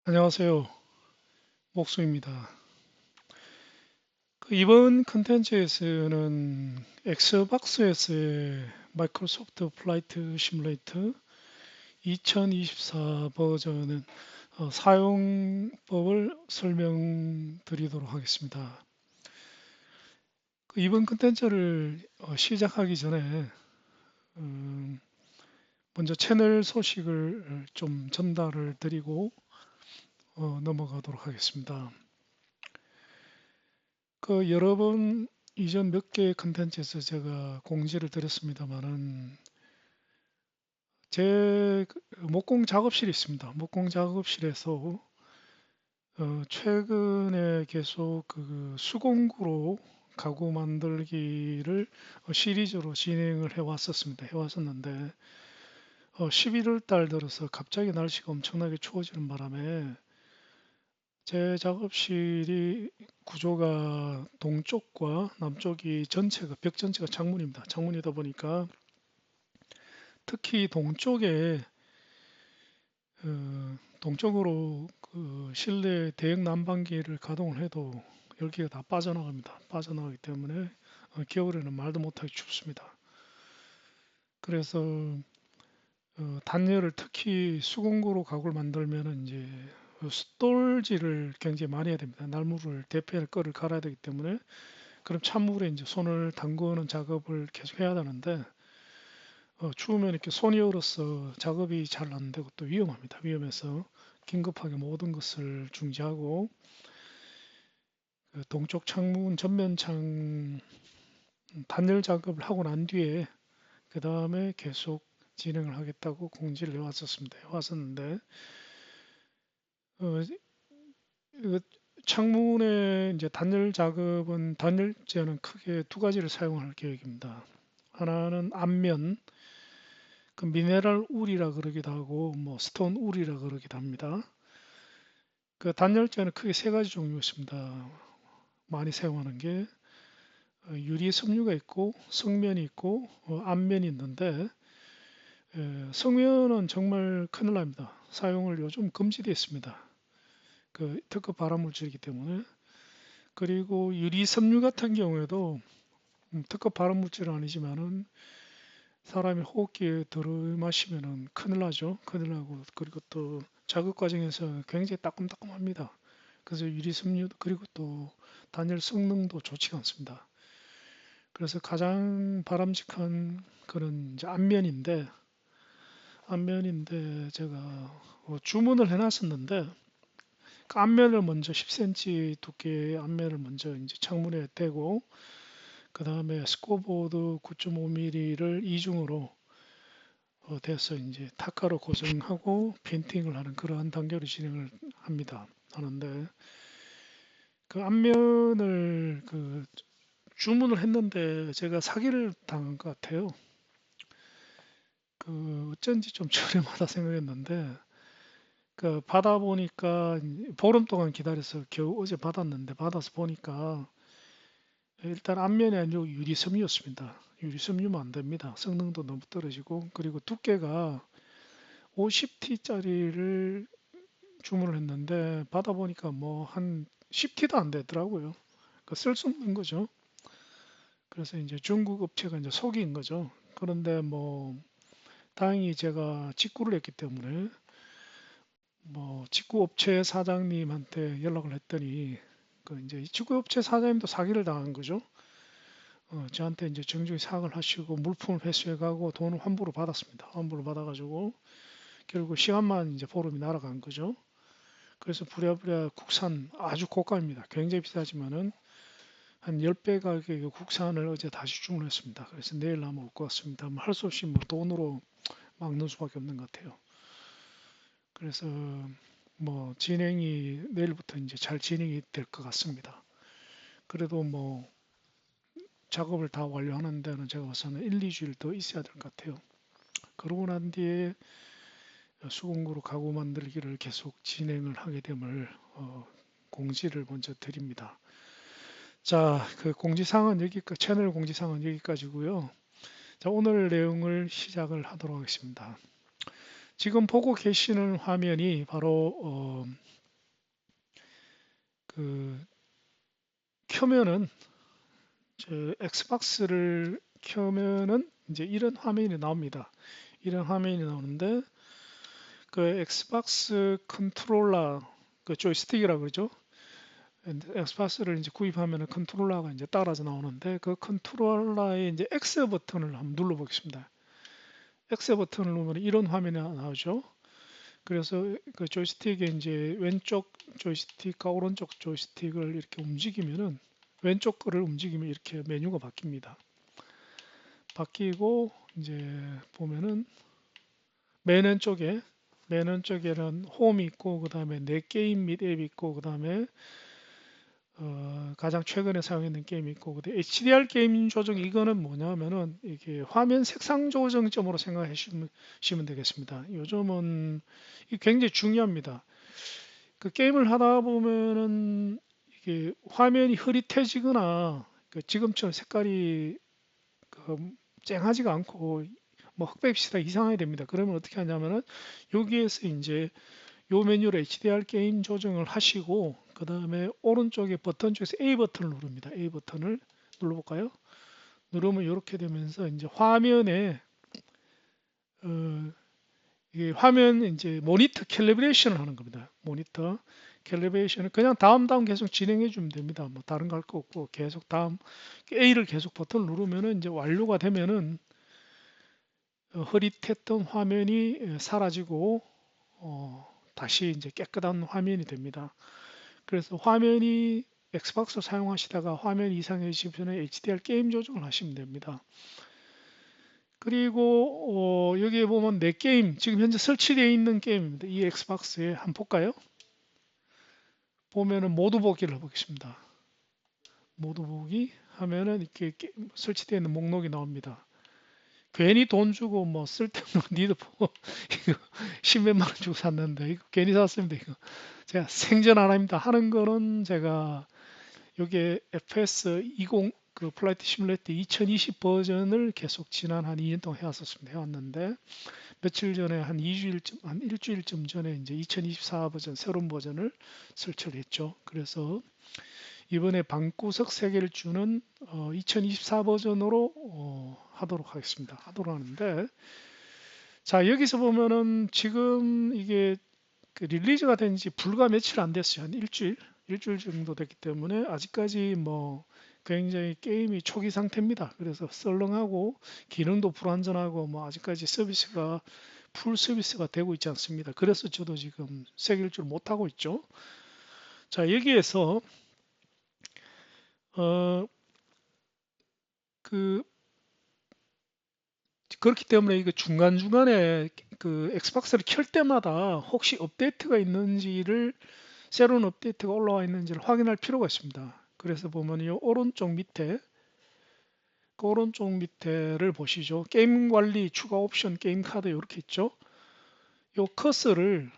안녕하세요. 목수입니다. 이번 컨텐츠에서는 엑스박스에서의 마이크로소프트 플라이트 시뮬레이터 2024 버전은 사용법을 설명드리도록 하겠습니다. 이번 컨텐츠를 시작하기 전에 음, 먼저 채널 소식을 좀 전달을 드리고 넘어가도록 하겠습니다. 여러 번 이전 몇 개의 컨텐츠에서 제가 공지를 드렸습니다만은 제 목공 작업실이 있습니다. 목공 작업실에서 최근에 계속 수공구로 가구 만들기를 시리즈로 진행을 해왔었는데 11월 달 들어서 갑자기 날씨가 엄청나게 추워지는 바람에 제 작업실이 구조가 동쪽과 남쪽이 전체가 벽 전체가 창문입니다. 창문이다 보니까 특히 동쪽에 동쪽으로 실내 대형 난방기를 가동을 해도 열기가 다 빠져나갑니다. 빠져나가기 때문에 겨울에는 말도 못하게 춥습니다. 그래서 단열을 특히 수공구로 가구를 만들면은 이제 습돌질을 굉장히 많이 해야 됩니다. 날물을 대피할 거를 갈아야 되기 때문에 그럼 찬물에 이제 손을 담그는 작업을 계속 해야 되는데 추우면 이렇게 손이 얼어서 작업이 잘 안 되고 또 위험합니다. 위험해서 긴급하게 모든 것을 중지하고 동쪽 창문 전면창 단열 작업을 하고 난 뒤에 그 다음에 계속 진행을 하겠다고 공지를 해왔었는데 어, 그 창문의 이제 단열재는 크게 두 가지를 사용할 계획입니다. 하나는 앞면 그 미네랄 울이라 그러기도 하고 뭐 스톤 울이라 그러기도 합니다. 그 단열재는 크게 세 가지 종류가 있습니다. 많이 사용하는 게 유리 섬유가 있고 성면이 있고 앞면이 있는데 성면은 정말 큰일 납니다. 사용을 요즘 금지되어 있습니다. 특급 발암물질이기 때문에. 그리고 유리 섬유 같은 경우에도 특급 발암물질은 아니지만은 사람이 호흡기에 들이마시면은 큰일 나죠. 큰일 나고 그리고 또 작업 과정에서 굉장히 따끔따끔합니다. 그래서 유리 섬유 그리고 또 단열 성능도 좋지가 않습니다. 그래서 가장 바람직한 그런 이제 앞면인데 제가 주문을 해놨었는데 그 앞면을 먼저 10cm 두께의 앞면을 먼저 이제 창문에 대고 그 다음에 스코보드 9.5mm를 이중으로 돼서 이제 타카로 고정하고 펜팅을 하는 그러한 단계로 진행을 하는데 그 앞면을 주문을 했는데 제가 사기를 당한 것 같아요. 어쩐지 좀 저렴하다 생각했는데 받아 보니까 보름 동안 기다려서 겨우 어제 받아서 보니까 일단 앞면이 아니고 유리섬유였습니다. 유리섬유면 안 됩니다. 성능도 너무 떨어지고 그리고 두께가 50T짜리를 주문을 했는데 받아보니까 뭐 한 10T도 안 되더라고요. 쓸 수 없는 거죠. 그래서 이제 중국 업체가 이제 속인 거죠. 그런데 뭐 다행히 제가 직구를 했기 때문에 뭐 직구 업체 사장님한테 연락을 했더니 이제 직구 업체 사장님도 사기를 당한 거죠. 저한테 이제 정중히 사과를 하시고 물품을 회수해 가고 돈을 환불을 받았습니다. 환불을 받아가지고 결국 시간만 이제 보름이 날아간 거죠. 그래서 부랴부랴 국산 아주 고가입니다. 굉장히 비싸지만은 한 10배 가격의 국산을 어제 다시 주문했습니다. 그래서 내일 아마 올 것 같습니다. 할 수 없이 뭐 돈으로 막는 수밖에 없는 것 같아요. 그래서 뭐 진행이 내일부터 이제 잘 진행이 될 것 같습니다. 그래도 뭐 작업을 다 완료하는 데는 제가 봐서는 1, 2주일 더 있어야 될 것 같아요. 그러고 난 뒤에 수공구로 가구 만들기를 계속 진행을 하게 됨을 공지를 먼저 드립니다. 자, 채널 공지사항은 여기까지고요. 자, 오늘 내용을 시작을 하도록 하겠습니다. 지금 보고 계시는 화면이 바로 그 켜면은 엑스박스를 켜면은 이제 이런 화면이 나옵니다. 이런 화면이 나오는데 그 엑스박스 컨트롤러 그 조이스틱이라고 그러죠. 엑스박스를 이제 구입하면은 컨트롤러가 이제 따라서 나오는데 그 컨트롤러의 이제 X 버튼을 한번 눌러보겠습니다. X 버튼을 누르면 이런 화면이 나오죠. 그래서 그 조이스틱의 이제 왼쪽 조이스틱과 오른쪽 조이스틱을 이렇게 움직이면은 왼쪽 거를 움직이면 이렇게 메뉴가 바뀝니다. 바뀌고 이제 보면은 맨 왼쪽에는 홈이 있고 그 다음에 내 게임 및 앱이 있고 그 다음에 가장 최근에 사용했는 게임이 있고 근데 HDR 게임 조정 이거는 뭐냐면은 이게 화면 색상 조정점으로 생각해 주시면 되겠습니다. 요즘은 이게 굉장히 중요합니다. 그 게임을 하다 보면은 이게 화면이 흐릿해지거나 그 지금처럼 색깔이 그 쨍하지가 않고 뭐 흑백시다 이상하게 됩니다. 그러면 어떻게 하냐면은 여기에서 이제 요 메뉴로 HDR 게임 조정을 하시고 그 다음에 오른쪽에 버튼 쪽에서 A 버튼을 누릅니다. A 버튼을 눌러볼까요? 누르면 이렇게 되면서 이제 화면에 이게 화면 이제 모니터 캘리브레이션을 하는 겁니다. 모니터 캘리브레이션을 그냥 다음 계속 진행해 주면 됩니다. 뭐 다른 거 할 거 없고 계속 다음 A를 계속 버튼을 누르면은 이제 완료가 되면은 흐릿했던 화면이 사라지고 다시 이제 깨끗한 화면이 됩니다. 그래서 화면이 엑스박스 사용하시다가 화면 이상해지시면 HDR 게임 조정을 하시면 됩니다. 그리고 여기에 보면 내 게임 지금 현재 설치되어 있는 게임입니다. 이 엑스박스에 한번 볼까요? 보면은 모두 보기를 해보겠습니다. 모두 보기 하면은 이렇게 설치되어 있는 목록이 나옵니다. 괜히 돈 주고 뭐 쓸데없는 니드 보고 이거 십몇만 원 주고 샀는데 이거 괜히 샀습니다. 이거 제가 생전 안 합니다. 하는 거는 제가 여기에 FS 20 그 플라이트 시뮬레이터 2020 버전을 계속 지난 한 2년 동안 해왔었습니다. 해왔는데 며칠 전에 한 2주일쯤 한 일주일쯤 전에 이제 2024 버전 새로운 버전을 설치를 했죠. 그래서 이번에 방구석 3개를 주는 2024 버전으로 하도록 하겠습니다. 하도록 하는데 자 여기서 보면은 지금 이게 그 릴리즈가 된 지 불과 며칠 안 됐어요. 한 일주일 정도 됐기 때문에 아직까지 뭐 굉장히 게임이 초기 상태입니다. 그래서 썰렁하고 기능도 불완전하고 뭐 아직까지 서비스가 풀 서비스가 되고 있지 않습니다. 그래서 저도 지금 새길 줄 못하고 있죠. 자 여기에서 어, 그 그렇기 때문에 이거 중간중간에 그 엑스박스를 켤 때마다 혹시 업데이트가 있는지를 새로운 업데이트가 올라와 있는지를 확인할 필요가 있습니다. 그래서 보면 이 오른쪽 밑에 그 오른쪽 밑에를 보시죠. 게임 관리 추가 옵션 게임 카드 이렇게 있죠. 이 커서를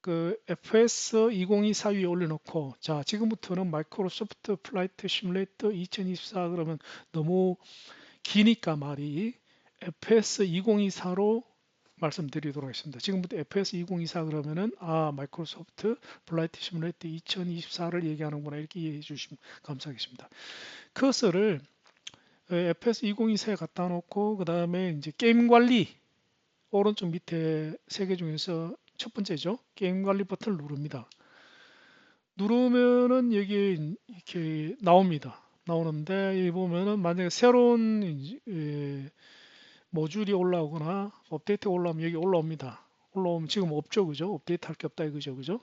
그 FS 2024 위에 올려놓고 자 지금부터는 마이크로소프트 플라이트 시뮬레이터 2024 그러면 너무 기니까 말이 FS 2024로 말씀드리도록 하겠습니다. 지금부터 FS 2024 그러면은 마이크로소프트 플라이트 시뮬레이터 2024를 얘기하는구나 이렇게 이해해 주시면 감사하겠습니다. 커서를 FS 2024에 갖다 놓고 그 다음에 이제 게임 관리 오른쪽 밑에 3개 중에서 첫 번째죠. 게임 관리 버튼을 누릅니다. 누르면은 여기 이렇게 나옵니다. 나오는데 여기 보면은 만약에 새로운 모듈이 올라오거나 업데이트가 올라오면 여기 올라옵니다. 올라오면 지금 없죠, 그죠? 업데이트 할 게 없다 이거죠, 그죠?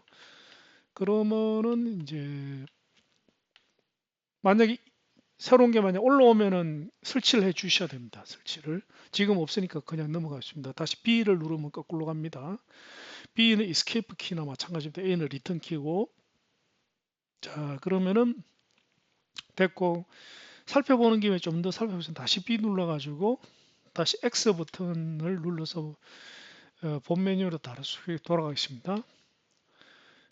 그러면은 이제 만약에 새로운 게 만약 올라오면은 설치를 해 주셔야 됩니다. 설치를 지금 없으니까 그냥 넘어가겠습니다. 다시 B를 누르면 거꾸로 갑니다. B는 Escape 키나 마찬가지입니다. A는 리턴 키고 자 그러면은 됐고 살펴보는 김에 좀 더 살펴보시면 다시 B 눌러가지고 다시 X 버튼을 눌러서 본 메뉴로 다시 돌아가겠습니다.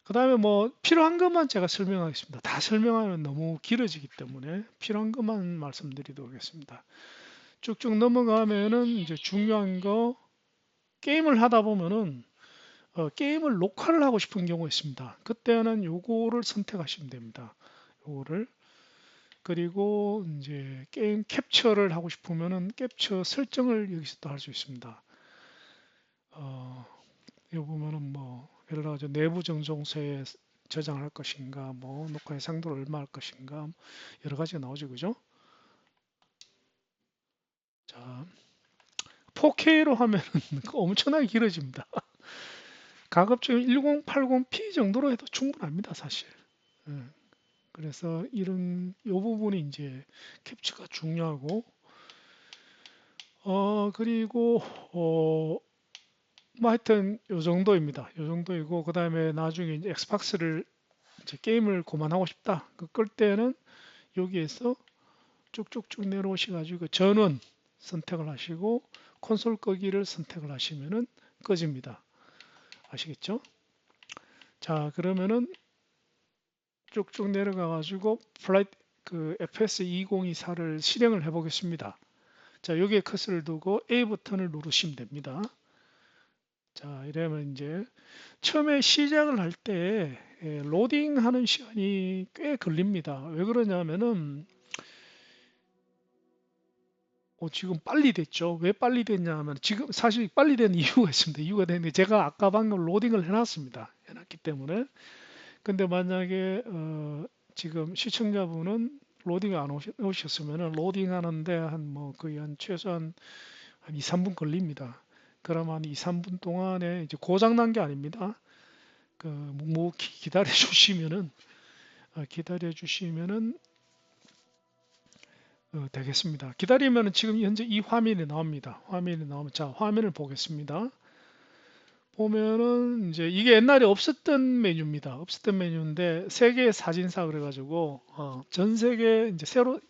그 다음에 뭐 필요한 것만 제가 설명하겠습니다. 다 설명하면 너무 길어지기 때문에 필요한 것만 말씀드리도록 하겠습니다. 쭉쭉 넘어가면은 이제 중요한 거 게임을 하다 보면은 게임을 녹화를 하고 싶은 경우가 있습니다. 그때는 요거를 선택하시면 됩니다. 요거를. 그리고 이제 게임 캡처를 하고 싶으면은 캡처 설정을 여기서 또 할 수 있습니다. 여기 보면은 뭐 예를 들어 내부 정정서에 저장할 것인가, 뭐 녹화의 상도를 얼마 할 것인가, 여러 가지가 나오죠, 그죠? 자, 4K로 하면은 엄청나게 길어집니다. 가급적 1080p 정도로 해도 충분합니다, 사실. 예, 그래서 이런 요 부분이 이제 캡처가 중요하고, 그리고 뭐 하여튼 요 정도입니다. 요 정도이고, 그 다음에 나중에 이제 엑스박스를 이제 게임을 그만하고 싶다. 끌 때는 여기에서 쭉쭉쭉 내려오셔가지고 전원 선택을 하시고 콘솔 끄기를 선택을 하시면은 꺼집니다. 아시겠죠? 자, 그러면은 쭉쭉 내려가 가지고 플라이트 그 FS 2024를 실행을 해 보겠습니다. 자, 여기에 커서를 두고 A 버튼을 누르시면 됩니다. 자, 이러면 이제 처음에 시작을 할 때 로딩하는 시간이 꽤 걸립니다. 왜 그러냐면은 지금 빨리 됐죠. 왜 빨리 됐냐 하면 지금 사실 빨리 된 이유가 있습니다. 이유가 되는데 제가 아까 방금 로딩을 해놨습니다. 해놨기 때문에. 근데 만약에 지금 시청자분은 로딩 안 오셨으면 로딩하는데 한 뭐 거의 한 최소한 한 2, 3분 걸립니다. 그러면 한 2, 3분 동안에 이제 고장 난 게 아닙니다. 뭐 기다려 주시면은 되겠습니다. 기다리면은 지금 현재 이 화면이 나옵니다. 화면이 나오면 자, 화면을 보겠습니다. 보면은 이제 이게 옛날에 없었던 메뉴입니다. 없었던 메뉴인데 세계 사진사 그래가지고 전 세계 이제 새로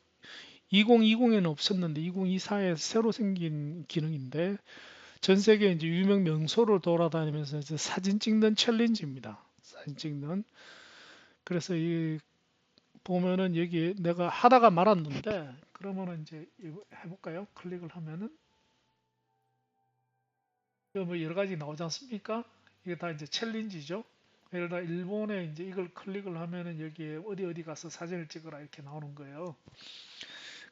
2020에는 없었는데 2024에 새로 생긴 기능인데 전 세계 이제 유명 명소를 돌아다니면서 이제 사진 찍는 챌린지입니다. 사진 찍는. 그래서 이 보면은 여기 내가 하다가 말았는데 그러면은 이제 이거 해볼까요? 클릭을 하면은 뭐 여러 가지 나오지 않습니까? 이게 다 이제 챌린지죠. 예를 들어 일본에 이제 이걸 클릭을 하면은 여기에 어디 가서 사진을 찍어라 이렇게 나오는 거예요.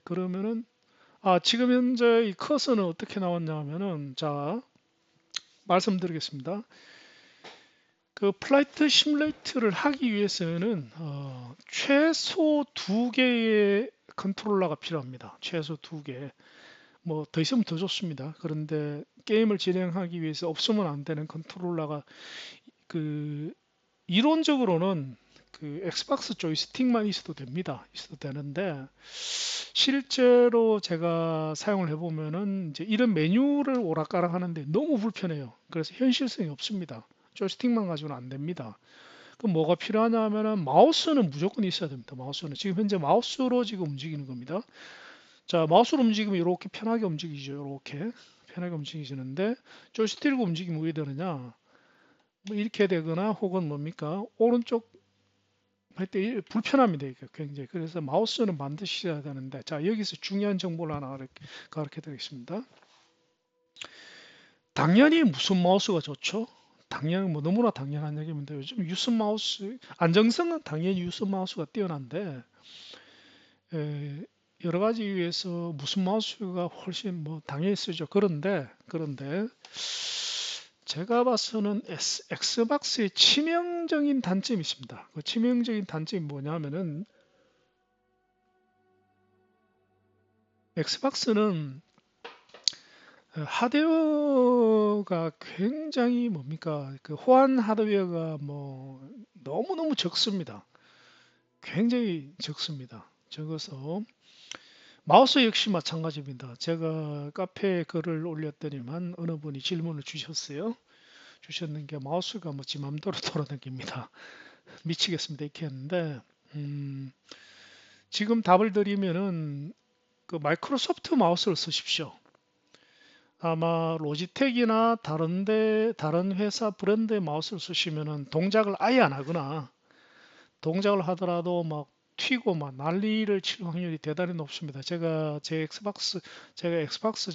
그러면은 지금 현재 이 커서는 어떻게 나왔냐 하면은 말씀드리겠습니다. 그 플라이트 시뮬레이터를 하기 위해서는 최소 2개의 컨트롤러가 필요합니다. 최소 2개. 뭐 더 있으면 더 좋습니다. 그런데 게임을 진행하기 위해서 없으면 안 되는 컨트롤러가 그 이론적으로는 그 엑스박스 조이스틱만 있어도 됩니다. 있어도 되는데 실제로 제가 사용을 해보면은 이제 이런 메뉴를 오락가락 하는데 너무 불편해요. 그래서 현실성이 없습니다. 조이스틱만 가지고는 안 됩니다. 그럼 뭐가 필요하냐 하면은 마우스는 무조건 있어야 됩니다. 마우스는 지금 현재 마우스로 지금 움직이는 겁니다. 자, 마우스로 움직이면 이렇게 편하게 움직이죠. 이렇게 편하게 움직이시는데 조이스틱으로 움직이면 왜 되느냐? 뭐 이렇게 되거나 혹은 뭡니까? 오른쪽 할 때 불편합니다. 이게 굉장히. 그래서 마우스는 반드시 해야 되는데 자, 여기서 중요한 정보를 하나 가르쳐 드리겠습니다. 당연히 무슨 마우스가 좋죠? 당연히 뭐 너무나 당연한 얘기입니다. 요즘 유선 마우스 안정성은 당연히 유선 마우스가 뛰어난데 여러 가지 이유에서 무슨 마우스가 훨씬 뭐 당연히 쓰죠. 그런데 제가 봐서는 엑스박스의 치명적인 단점이 있습니다. 그 치명적인 단점이 뭐냐면은 엑스박스는 하드웨어가 굉장히 뭡니까? 그 호환 하드웨어가 뭐 너무너무 적습니다. 굉장히 적습니다. 적어서 마우스 역시 마찬가지입니다. 제가 카페에 글을 올렸더니만 어느 분이 질문을 주셨어요. 주셨는 게 마우스가 뭐 지 맘대로 돌아다닙니다. 미치겠습니다. 이렇게 했는데 지금 답을 드리면은 그 마이크로소프트 마우스를 쓰십시오. 아마 로지텍이나 다른 회사 브랜드의 마우스를 쓰시면은 동작을 아예 안 하거나 동작을 하더라도 막 튀고 막 난리를 칠 확률이 대단히 높습니다. 제가 엑스박스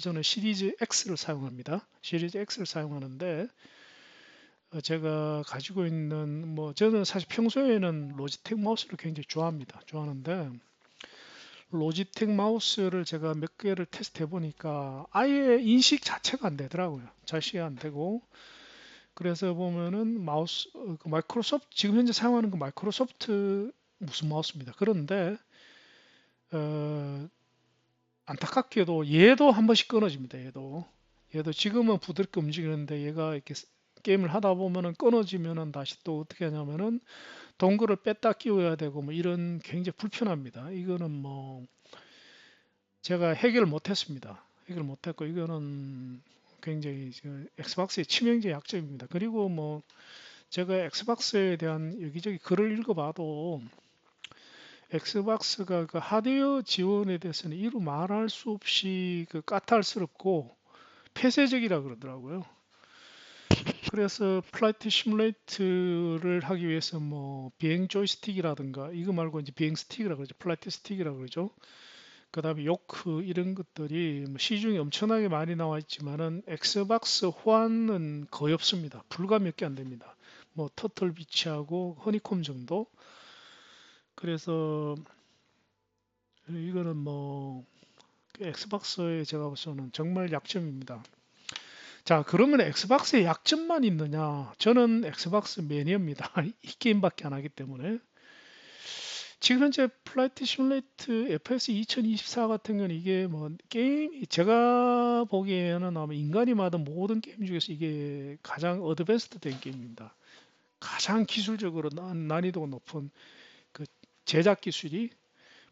저는 시리즈 X를 사용합니다. 시리즈 X를 사용하는데 제가 가지고 있는 뭐 저는 사실 평소에는 로지텍 마우스를 굉장히 좋아합니다. 좋아하는데 로지텍 마우스를 제가 몇 개를 테스트 해보니까 아예 인식 자체가 안 되더라고요. 자시가 안 되고 그래서 보면은 마우스 그 마이크로소프트 지금 현재 사용하는 그 마이크로소프트 무슨 마우스입니다. 그런데 어, 안타깝게도 얘도 한 번씩 끊어집니다. 얘도 지금은 부드럽게 움직이는데 얘가 이렇게 게임을 하다 보면은 끊어지면은 다시 또 어떻게 하냐면은 동글을 뺐다 끼워야 되고 뭐 이런 굉장히 불편합니다. 이거는 뭐 제가 해결을 못했습니다. 해결 못했고 이거는 굉장히 엑스박스의 치명적 약점입니다. 그리고 뭐 제가 엑스박스에 대한 여기저기 글을 읽어봐도 엑스박스가 그 하드웨어 지원에 대해서는 이루 말할 수 없이 그 까탈스럽고 폐쇄적이라 그러더라고요. 그래서 플라이트 시뮬레이터를 하기 위해서 뭐 비행 조이스틱이라든가 이거 말고 이제 비행 스틱이라 그러죠. 플라이트 스틱이라 그러죠. 그다음에 요크 이런 것들이 뭐 시중에 엄청나게 많이 나와 있지만은 엑스박스 호환은 거의 없습니다. 불과 몇 개 안 됩니다. 뭐 터틀 비치하고 허니콤 정도. 그래서 이거는 뭐 엑스박스의 제가 봐서는 정말 약점입니다. 자, 그러면 엑스박스에 약점만 있느냐? 저는 엑스박스 매니아입니다. 이 게임밖에 안 하기 때문에. 지금 현재 플라이트 시뮬레이트 FS 2024 같은 경우는 이게 뭐 게임 제가 보기에는 아마 인간이 만든 모든 게임 중에서 이게 가장 어드밴스드 된 게임입니다. 가장 기술적으로 난이도가 높은 그 제작 기술이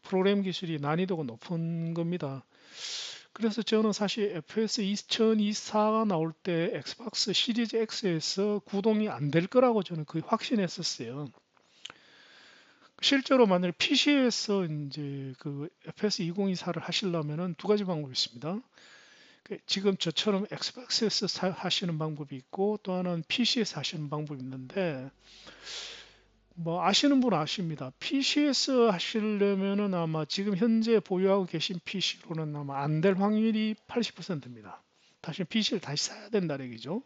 프로그램 기술이 난이도가 높은 겁니다. 그래서 저는 사실 FS 2024가 나올 때 엑스박스 시리즈 X에서 구동이 안 될 거라고 저는 거의 확신했었어요. 실제로 만약 PC에서 이제 그 FS 2024를 하시려면은 두 가지 방법이 있습니다. 지금 저처럼 엑스박스에서 하시는 방법이 있고 또 하나는 PC에서 하시는 방법이 있는데 뭐 아시는 분 아십니다. PC에서 하시려면은 아마 지금 현재 보유하고 계신 PC로는 아마 안 될 확률이 80%입니다. 다시 PC를 다시 사야 된다는 얘기죠.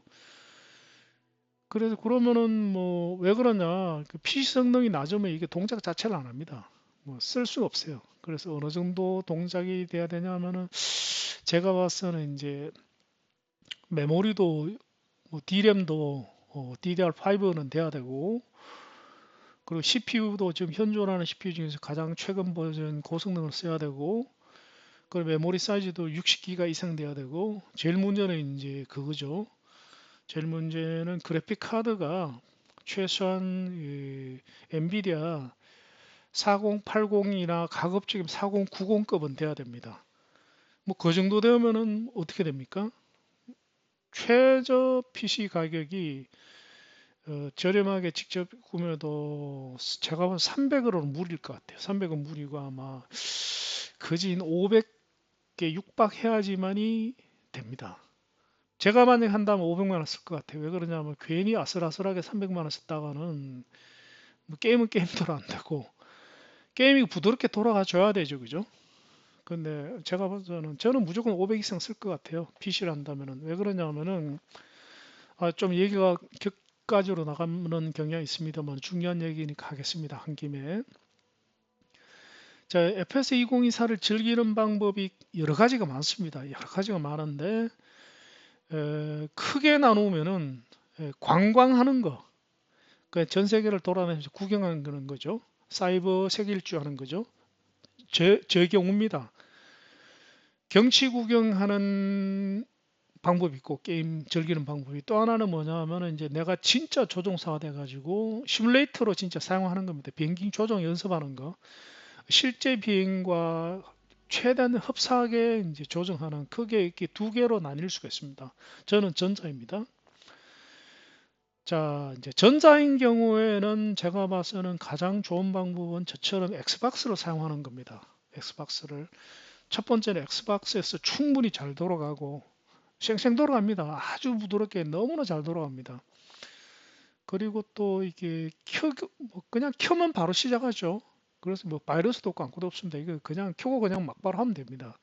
그래서 그러면은 뭐 왜 그러냐? 그 PC 성능이 낮으면 이게 동작 자체를 안 합니다. 뭐 쓸 수가 없어요. 그래서 어느 정도 동작이 돼야 되냐면은 제가 봐서는 이제 메모리도 뭐 D램도 DDR5는 돼야 되고 그리고 CPU도 지금 현존하는 CPU 중에서 가장 최근 버전 고성능을 써야 되고 그리고 메모리 사이즈도 60기가 이상 돼야 되고 제일 문제는 이제 그거죠. 제일 문제는 그래픽 카드가 최소한 엔비디아 4080이나 가급적이면 4090급은 돼야 됩니다. 뭐 그 정도 되면은 어떻게 됩니까? 최저 PC 가격이 저렴하게 직접 구매도 제가 본 300으로는 무리일 것 같아요. 300은 무리고 아마 거진 500개 육박해야지만이 됩니다. 제가 만약 한다면 500만 원 쓸 것 같아요. 왜 그러냐면 괜히 아슬아슬하게 300만 원 썼다가는 뭐 게임은 게임대로 안 되고 게임이 부드럽게 돌아가 줘야 되죠, 그죠? 근데 제가 봐서는 저는 무조건 500 이상 쓸 것 같아요. PC를 한다면은 왜 그러냐면은 좀 얘기가 격가지로 나가는 경향이 있습니다만 중요한 얘기니까 하겠습니다. 한 김에 자 FS 2024를 즐기는 방법이 여러 가지가 많습니다. 여러 가지가 많은데 크게 나누면은 관광하는 거, 그 전 세계를 돌아다니면서 구경하는 거죠. 사이버 세계 일주하는 거죠. 제 경우입니다. 경치 구경하는 방법이 있고 게임 즐기는 방법이 또 하나는 뭐냐면은 이제 내가 진짜 조종사가 돼가지고 시뮬레이터로 진짜 사용하는 겁니다. 비행기 조종 연습하는 거, 실제 비행과 최대한 흡사하게 이제 조정하는 크게 이렇게 두 개로 나뉠 수가 있습니다. 저는 전자입니다. 자, 이제 전자인 경우에는 제가 봐서는 가장 좋은 방법은 저처럼 엑스박스를 사용하는 겁니다. 엑스박스를. 첫 번째는 엑스박스에서 충분히 잘 돌아가고, 쌩쌩 돌아갑니다. 아주 부드럽게 너무나 잘 돌아갑니다. 그리고 또 이게 뭐 그냥 켜면 바로 시작하죠. 그래서 뭐 바이러스도 없고 아무것도 없습니다. 이거 그냥 켜고 그냥 막바로 하면 됩니다.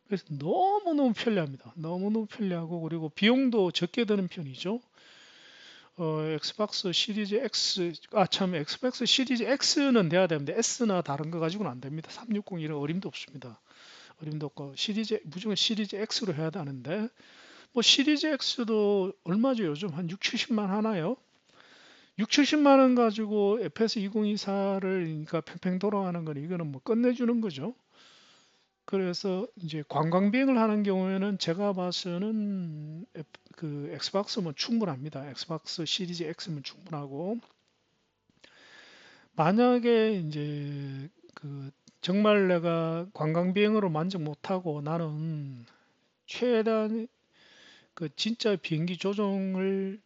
그래서 너무너무 편리합니다. 너무너무 편리하고, 그리고 비용도 적게 드는 편이죠. 엑스박스 시리즈 X, 참, 엑스박스 시리즈 X는 돼야 되는데, S나 다른 거 가지고는 안 됩니다. 360이는 어림도 없습니다. 어림도 없고, 무조건 시리즈 X로 해야 되는데, 뭐, 시리즈 X도 얼마죠? 요즘 한 6, 70만 하나요? 6, 70만 원 가지고 FS 2024를, 그러니까 팽팽 돌아가는 건 이거는 뭐 끝내주는 거죠. 그래서 이제 관광 비행을 하는 경우에는 제가 봐서는 그 엑스박스면 충분합니다. 엑스박스 시리즈 X면 충분하고, 만약에 이제 그 정말 내가 관광 비행으로 만족 못하고 나는 최대한 그 진짜 비행기 조종을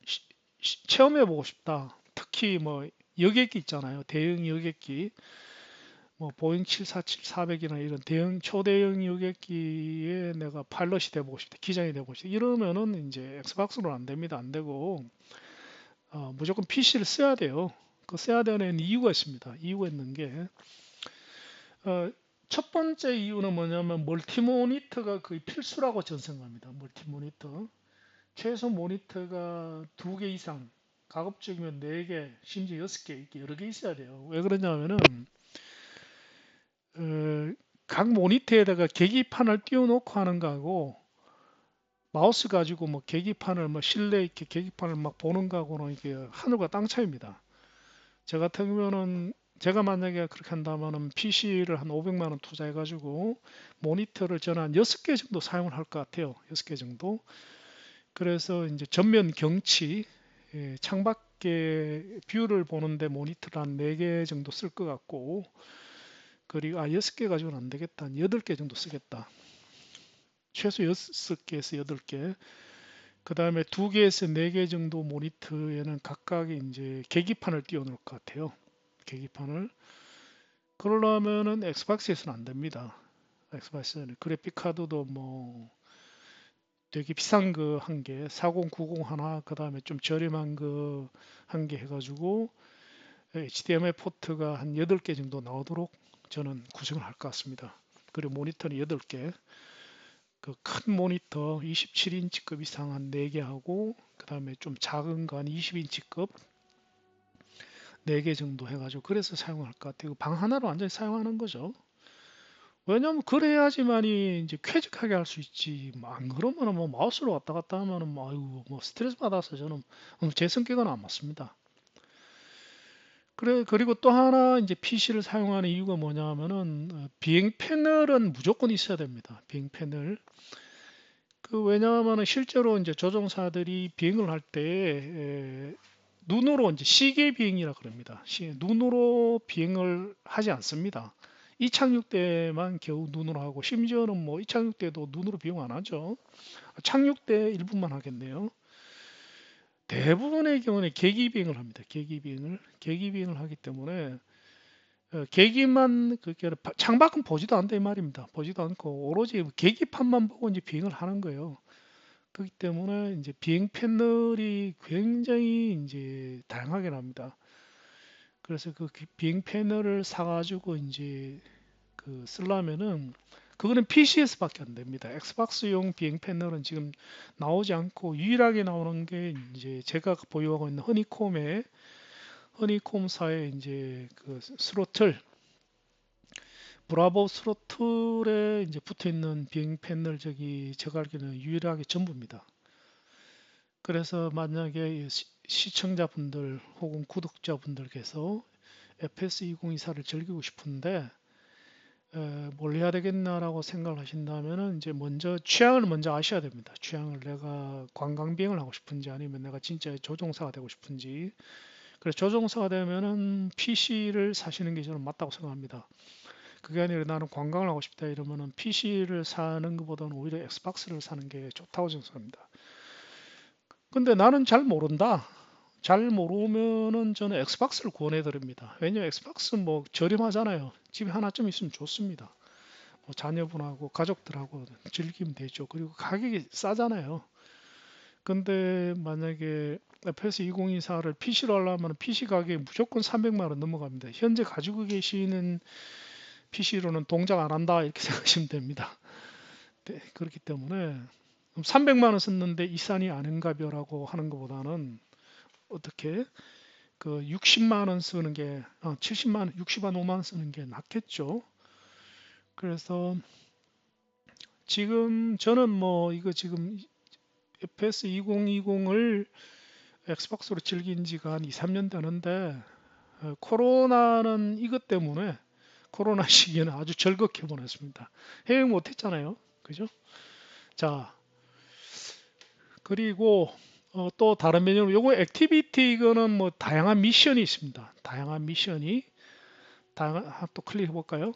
체험해 보고 싶다. 특히 뭐 여객기 있잖아요. 대형 여객기. 뭐 보잉 747-400이나 이런 대형 초대형 여객기에 내가 파일럿이 돼보고 싶다, 기장이 돼보고 싶다. 이러면은 이제 엑스박스로는 안 됩니다. 안 되고 무조건 PC를 써야 돼요. 그 써야 되는 이유가 있습니다. 이유가 있는 게 첫 번째 이유는 뭐냐면 멀티 모니터가 거의 필수라고 저는 생각합니다. 멀티 모니터. 최소 모니터가 2개 이상, 가급적이면 4개, 심지어 6개, 이렇게 여러 개 있어야 돼요. 왜 그러냐면은 어, 각 모니터에다가 계기판을 띄워놓고 하는 거하고 마우스 가지고 뭐 계기판을 뭐 실내 이렇게 계기판을 막 보는 거하고는 이게 하늘과 땅 차이입니다. 저 같은 경우는 제가 만약에 그렇게 한다면은 PC를 한 500만 원 투자해 가지고 모니터를 저는 한 6개 정도 사용을 할 것 같아요. 6개 정도. 그래서 이제 전면 경치, 창밖에 뷰를 보는데 모니터를 한 4개 정도 쓸 것 같고, 그리고 6개 가지고는 안 되겠다. 한 8개 정도 쓰겠다. 최소 6개에서 8개. 그 다음에 2개에서 4개 정도 모니터에는 각각 이제 계기판을 띄워 놓을 것 같아요. 계기판을. 그러려면은 엑스박스에서는 안 됩니다. 엑스박스는 그래픽 카드도 뭐 되게 비싼 거 한 개, 4090 하나, 그 다음에 좀 저렴한 거 한 개 해가지고 HDMI 포트가 한 8개 정도 나오도록 저는 구성을 할 것 같습니다. 그리고 모니터는 8개, 그 큰 모니터 27인치급 이상 한 4개 하고, 그 다음에 좀 작은 거 한 20인치급 4개 정도 해가지고 그래서 사용할 것 같아요. 방 하나로 완전히 사용하는 거죠. 왜냐면 그래야지만이 이제 쾌적하게 할 수 있지. 뭐안 그러면은 뭐 마우스로 왔다 갔다 하면은 뭐 아이고 뭐 스트레스 받아서 저는 제 성격은 안 맞습니다. 그래, 그리고 또 하나 이제 PC를 사용하는 이유가 뭐냐면은 비행 패널은 무조건 있어야 됩니다. 비행 패널. 그 왜냐하면은 실제로 이제 조종사들이 비행을 할 때 눈으로 이제 시계 비행이라 그럽니다. 눈으로 비행을 하지 않습니다. 이착륙 때만 겨우 눈으로 하고, 심지어는 뭐 이착륙 때도 눈으로 비행 안 하죠. 착륙 때 일부만 하겠네요. 대부분의 경우는 계기 비행을 합니다. 계기 비행을 하기 때문에 계기만 그렇게 창밖은 보지도 않다 이 말입니다. 보지도 않고 오로지 계기판만 보고 이제 비행을 하는 거예요. 그렇기 때문에 이제 비행 패널이 굉장히 이제 다양하게 납니다. 그래서 그 비행 패널을 사가지고 이제 그 쓰려면은 그거는 PC에서밖에 안 됩니다. 엑스박스용 비행 패널은 지금 나오지 않고 유일하게 나오는 게 이제 제가 보유하고 있는 허니콤사의 이제 그 스로틀, 브라보 스로틀에 이제 붙어 있는 비행 패널, 제가 알기로는 유일하게 전부입니다. 그래서 만약에 시청자분들 혹은 구독자분들께서 FS 2024를 즐기고 싶은데 뭘 해야 되겠나라고 생각을 하신다면은 이제 먼저 취향을 먼저 아셔야 됩니다. 취향을, 내가 관광 비행을 하고 싶은지 아니면 내가 진짜 조종사가 되고 싶은지. 그래서 조종사가 되면은 PC를 사시는 게 저는 맞다고 생각합니다. 그게 아니라 나는 관광을 하고 싶다 이러면은 PC를 사는 것보다는 오히려 엑스박스를 사는 게 좋다고 생각합니다. 근데 나는 잘 모른다. 잘 모르면은 저는 엑스박스를 권해 드립니다. 왜냐면 엑스박스 뭐 저렴하잖아요. 집에 하나쯤 있으면 좋습니다. 뭐 자녀분하고 가족들하고 즐기면 되죠. 그리고 가격이 싸잖아요. 근데 만약에 FS 2024를 PC로 하려면 PC 가격이 무조건 300만 원 넘어갑니다. 현재 가지고 계시는 PC로는 동작 안 한다 이렇게 생각하시면 됩니다. 네, 그렇기 때문에 300만 원 썼는데 이 산이 아닌가벼라고 하는 것보다는 어떻게 그 60만 원 쓰는 게 70만 원, 60만 5만 원 쓰는 게 낫겠죠. 그래서 지금 저는 뭐 이거 지금 FPS 2020을 엑스박스로 즐긴 지가 한 2, 3년 되는데 코로나는 이것 때문에 코로나 시기에는 아주 즐겁게 보냈습니다. 해외 못했잖아요. 그죠? 자, 그리고 또 다른 메뉴로 요거 액티비티 이거는 뭐 다양한 미션이 있습니다. 다양한 미션이 또 클릭해 볼까요?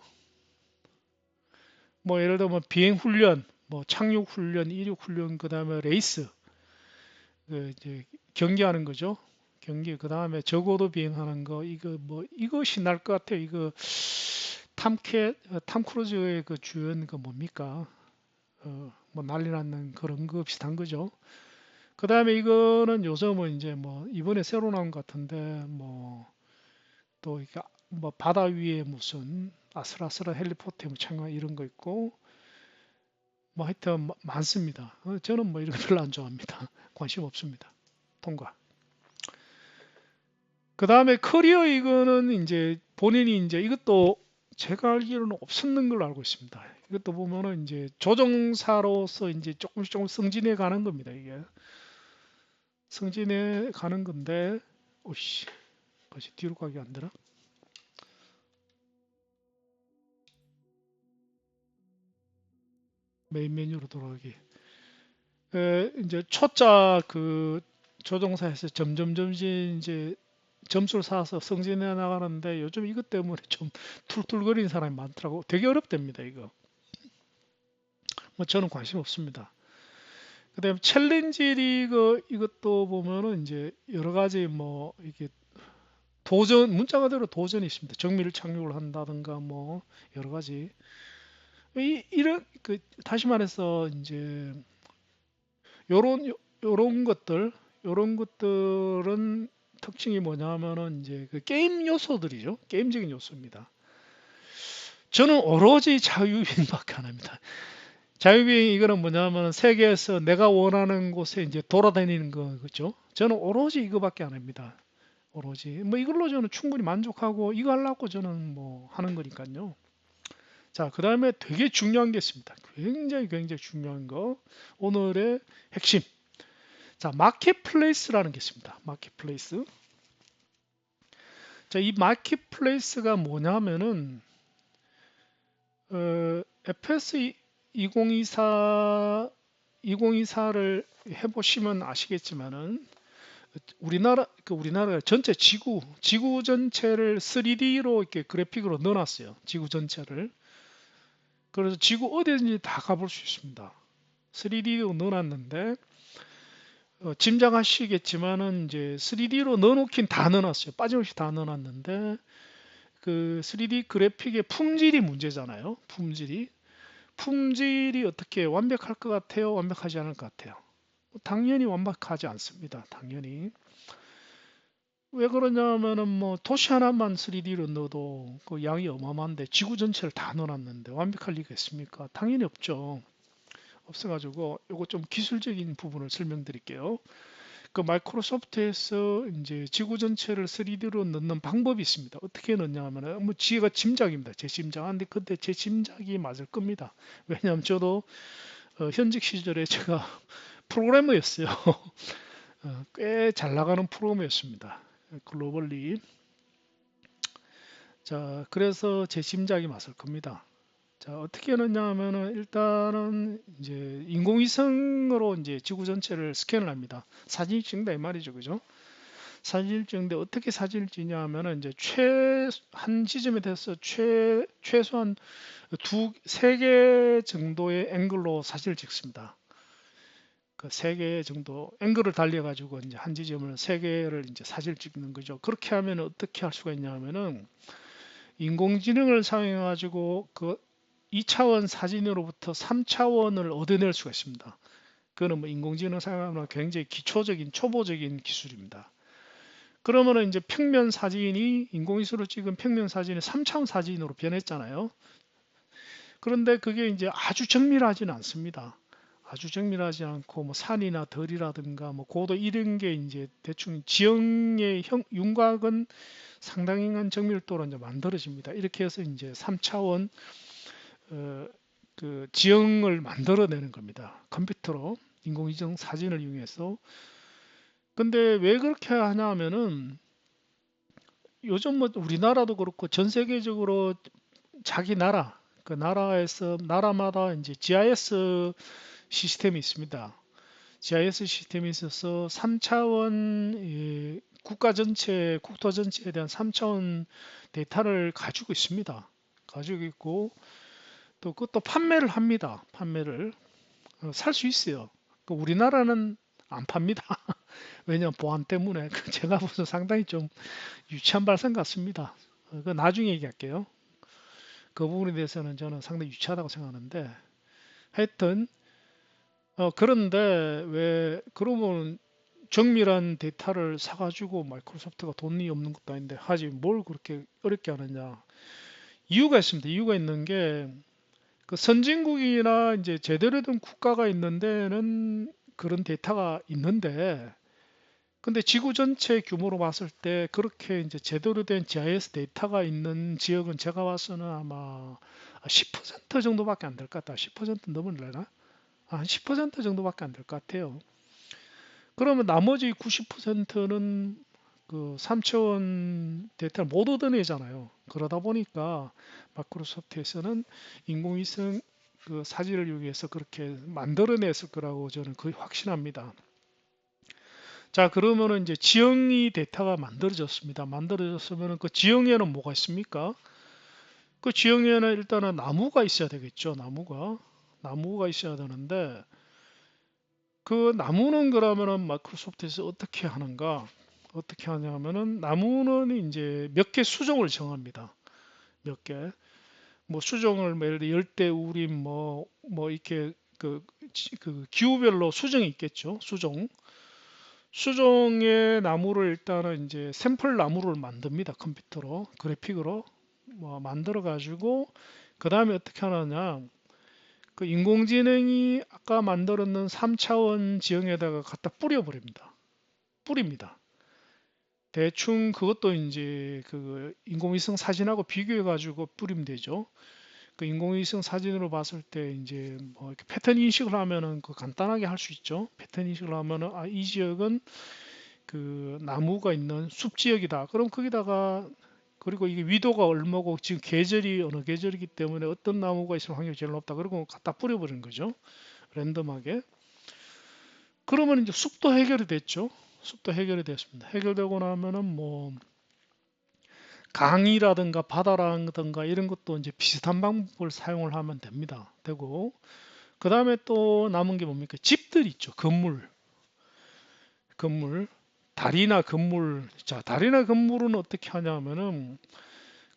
뭐 예를 들면 비행 훈련, 뭐 착륙 훈련, 이륙 훈련, 그다음에 레이스, 그 이제 경기하는 거죠. 경기 그다음에 저고도 비행하는 거 이거 뭐 이거 신날 것 같아요. 이거 탐 크루즈의 그 주연 그 뭡니까? 뭐 난리 났는 그런 거 비슷한 거죠. 그 다음에 이거는 요즘은 이제 뭐 이번에 새로 나온 것 같은데 뭐 또 이게 뭐 바다 위에 무슨 아슬아슬한 헬리포트 뭐 참가 이런 거 있고 뭐 하여튼 많습니다. 저는 뭐 이런 거 별로 안 좋아합니다. 관심 없습니다. 통과. 그 다음에 커리어 이거는 이제 본인이 이제 이것도 제가 알기로는 없었는 걸로 알고 있습니다. 이것도 보면은 이제 조종사로서 이제 조금씩 승진해 가는 겁니다. 이게 승진해 가는 건데, 오씨, 다시 뒤로 가기 안 되나? 메인 메뉴로 돌아가기. 이제 초짜 그 조종사에서 점점 이제 점수를 쌓아서 승진해 나가는데 요즘 이것 때문에 좀 툴툴거리는 사람이 많더라고. 되게 어렵답니다, 이거. 뭐 저는 관심 없습니다. 그다음에 챌린지 리그 이것도 보면은 이제 여러 가지 뭐 이게 도전 문자 그대로 도전이 있습니다. 정밀 착륙을 한다든가 뭐 여러 가지 이런 그 다시 말해서 이제 요런 것들 요런 것들은 특징이 뭐냐면은 이제 그 게임 요소들이죠. 게임적인 요소입니다. 저는 오로지 자유비행밖에 안 합니다. 자유비행 이거는 뭐냐면 세계에서 내가 원하는 곳에 이제 돌아다니는 거 그죠? 저는 오로지 이거밖에 안 합니다. 오로지 뭐 이걸로 저는 충분히 만족하고 이거 하려고 저는 뭐 하는 거니까요. 자, 그 다음에 되게 중요한 게 있습니다. 굉장히 중요한 거 오늘의 핵심. 자, 마켓플레이스라는 게 있습니다. 마켓플레이스. 자, 이 마켓플레이스가 뭐냐면은 FS 2024를 해보시면 아시겠지만은 우리나라 전체 지구 전체를 3D로 이렇게 그래픽으로 넣어놨어요. 지구 전체를. 그래서 지구 어디든지 다 가볼 수 있습니다. 3D로 넣어놨는데 짐작하시겠지만은 이제 3D로 넣어놓긴 다 넣어놨어요. 빠짐없이 다 넣어놨는데 그 3D 그래픽의 품질이 문제잖아요. 품질이 어떻게 완벽할 것 같아요? 완벽하지 않을 것 같아요. 당연히 완벽하지 않습니다. 당연히. 왜 그러냐면은 뭐 도시 하나만 3D로 넣어도 그 양이 어마어마한데 지구 전체를 다 넣어놨는데 완벽할 리가 있습니까? 당연히 없죠. 없어가지고 이거 좀 기술적인 부분을 설명드릴게요. 그 마이크로소프트에서 이제 지구 전체를 3D로 넣는 방법이 있습니다. 어떻게 넣냐면은 뭐 지혜가 짐작입니다. 제 짐작인데 근데 제 짐작이 맞을 겁니다. 왜냐하면 저도 현직 시절에 제가 프로그래머였어요. 꽤 잘 나가는 프로그래머였습니다. 글로벌리. 자, 그래서 제 짐작이 맞을 겁니다. 자, 어떻게 하느냐 하면은 일단은 이제 인공위성으로 이제 지구 전체를 스캔을 합니다. 사진을 찍는다 이 말이죠. 그죠? 사진을 찍는데 어떻게 사진을 찍냐 하면은 이제 한 지점에 대해서 최소한 세 개 정도의 앵글로 사진을 찍습니다. 그 세 개 정도 앵글을 달려 가지고 이제 한 지점을 세 개를 이제 사진을 찍는 거죠. 그렇게 하면 어떻게 할 수가 있냐 하면은 인공지능을 사용해 가지고 그 2차원 사진으로부터 3차원을 얻어낼 수가 있습니다. 그거는 뭐 인공지능 사용하면 굉장히 기초적인 초보적인 기술입니다. 그러면은 이제 평면 사진이 인공위성으로 찍은 평면 사진이 3차원 사진으로 변했잖아요. 그런데 그게 이제 아주 정밀하지는 않습니다. 아주 정밀하지 않고 뭐 산이나 덜이라든가 뭐 고도 이런 게 이제 대충 지형의 윤곽은 상당한 정밀도로 이제 만들어집니다. 이렇게 해서 이제 3차원 어, 그 지형을 만들어내는 겁니다. 컴퓨터로 인공위성 사진을 이용해서. 근데 왜 그렇게 하냐 하면은 요즘 뭐 우리나라도 그렇고 전 세계적으로 자기 나라 그 나라에서 나라마다 이제 GIS 시스템이 있습니다. GIS 시스템이 있어서 3차원 국가 전체, 국토 전체에 대한 3차원 데이터를 가지고 있습니다. 가지고 있고 또 그것도 판매를 합니다. 판매를 살 수 있어요. 그 우리나라는 안 팝니다. 왜냐하면 보안 때문에 제가 보서 상당히 좀 유치한 발상 같습니다. 그 나중에 얘기할게요. 그 부분에 대해서는 저는 상당히 유치하다고 생각하는데 하여튼 그런데 왜 그러면 정밀한 데이터를 사가지고 마이크로소프트가 돈이 없는 것도 아닌데 하지 뭘 그렇게 어렵게 하느냐. 이유가 있습니다. 이유가 있는 게 그 선진국이나 이제 제대로 된 국가가 있는 데는 그런 데이터가 있는데 근데 지구 전체 규모로 봤을 때 그렇게 이제 제대로 된 GIS 데이터가 있는 지역은 제가 봐서는 아마 10% 정도밖에 안 될 것 같다. 10% 넘을래나? 한 10% 정도밖에 안 될 것 같아요. 그러면 나머지 90%는 그 3차원 데이터를 못 얻어내잖아요. 그러다 보니까 마이크로소프트에서는 인공위성 그 사진을 이용해서 그렇게 만들어냈을 거라고 저는 거의 확신합니다. 자, 그러면은 이제 지형이 데이터가 만들어졌습니다. 만들어졌으면 그 지형에는 뭐가 있습니까? 그 지형에는 일단은 나무가 있어야 되겠죠. 나무가 있어야 되는데 그 나무는 그러면은 마이크로소프트에서 어떻게 하는가? 어떻게 하냐면은 나무는 이제 몇 개 수종을 정합니다. 몇 개. 뭐 수종을 뭐 예를 들어 열대우림 뭐 이렇게 그 기후별로 수종이 있겠죠. 수종의 나무를 일단은 이제 샘플 나무를 만듭니다. 컴퓨터로 그래픽으로 뭐 만들어 가지고 그 다음에 어떻게 하느냐 그 인공지능이 아까 만들었는 3차원 지형에다가 갖다 뿌립니다. 대충 그것도 이제 그 인공위성 사진하고 비교해 가지고 뿌리면 되죠. 그 인공위성 사진으로 봤을 때 이제 뭐 이렇게 패턴 인식을 하면은 그 간단하게 할 수 있죠. 패턴 인식을 하면은 아, 이 지역은 그 나무가 있는 숲 지역이다. 그럼 거기다가 그리고 이게 위도가 얼마고 지금 계절이 어느 계절이기 때문에 어떤 나무가 있을 확률이 제일 높다. 그리고 갖다 뿌려버리는 거죠. 랜덤하게. 그러면 이제 숲도 해결이 됐죠. 숲도 해결이 됐습니다. 해결되고 나면은 뭐 강이라든가 바다라든가 이런 것도 이제 비슷한 방법을 사용을 하면 됩니다. 되고 그 다음에 또 남은 게 뭡니까? 집들 있죠. 건물. 다리나 건물. 자, 다리나 건물은 어떻게 하냐면은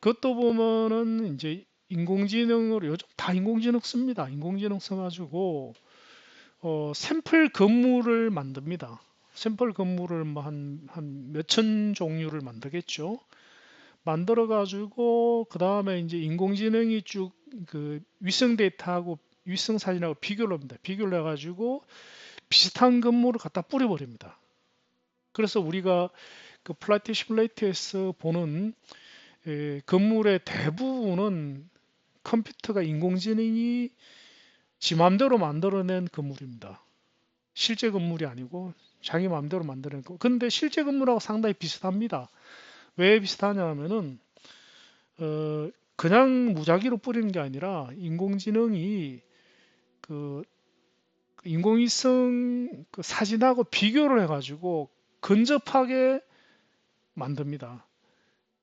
그것도 보면은 이제 인공지능으로 요즘 다 인공지능 씁니다. 인공지능 써가지고 샘플 건물을 만듭니다. 샘플 건물을 뭐 한 몇천 종류를 만들겠죠. 만들어 가지고 그 다음에 이제 인공지능이 쭉 그 위성 데이터하고 위성 사진하고 비교를 합니다. 비교를 해가지고 비슷한 건물을 갖다 뿌려버립니다. 그래서 우리가 그 플라이트 시뮬레이터에서 보는 건물의 대부분은 컴퓨터가 인공지능이 지 맘대로 만들어낸 건물입니다. 실제 건물이 아니고 자기 마음대로 만드는 거. 근데 실제 건물하고 상당히 비슷합니다. 왜 비슷하냐면은 그냥 무작위로 뿌리는 게 아니라 인공지능이 그 인공위성 그 사진하고 비교를 해가지고 근접하게 만듭니다.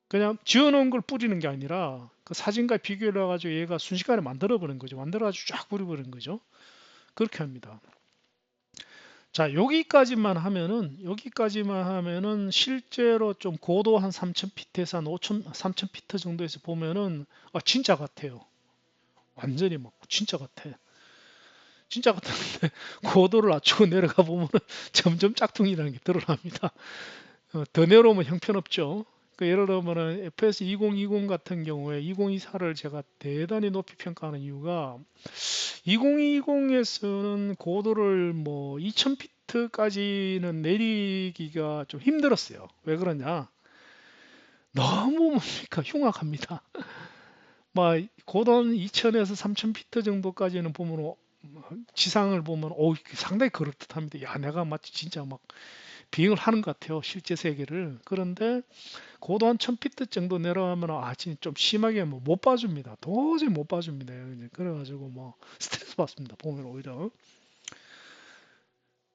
그냥 지어놓은 걸 뿌리는 게 아니라 그 사진과 비교를 해가지고 얘가 순식간에 만들어버린 거죠. 만들어가지고 쫙 뿌려버린 거죠. 그렇게 합니다. 자, 여기까지만 하면은 실제로 좀 고도 한 3000피트에서 한 5000, 3000피트 정도에서 보면은 진짜 같아요. 완전히 막 진짜 같아. 진짜 같았는데 고도를 낮추고 내려가 보면은 점점 짝퉁이라는 게 드러납니다. 더 내려오면 형편없죠. 그 예를 들면은 FS 2020 같은 경우에 2024를 제가 대단히 높이 평가하는 이유가 2020에서는 고도를 뭐 2000피트까지는 내리기가 좀 힘들었어요. 왜 그러냐? 너무 뭡니까 흉악합니다. 막 고도 2000에서 3000피트 정도까지는 보면 지상을 보면 상당히 그럴듯합니다. 야, 내가 마치 진짜 막 비행을 하는 것 같아요. 실제 세계를. 그런데 고도 한 1000피트 정도 내려가면 진짜 좀 심하게 뭐 못 봐줍니다. 도저히 못 봐줍니다. 그래가지고 뭐 스트레스 받습니다. 보면 오히려.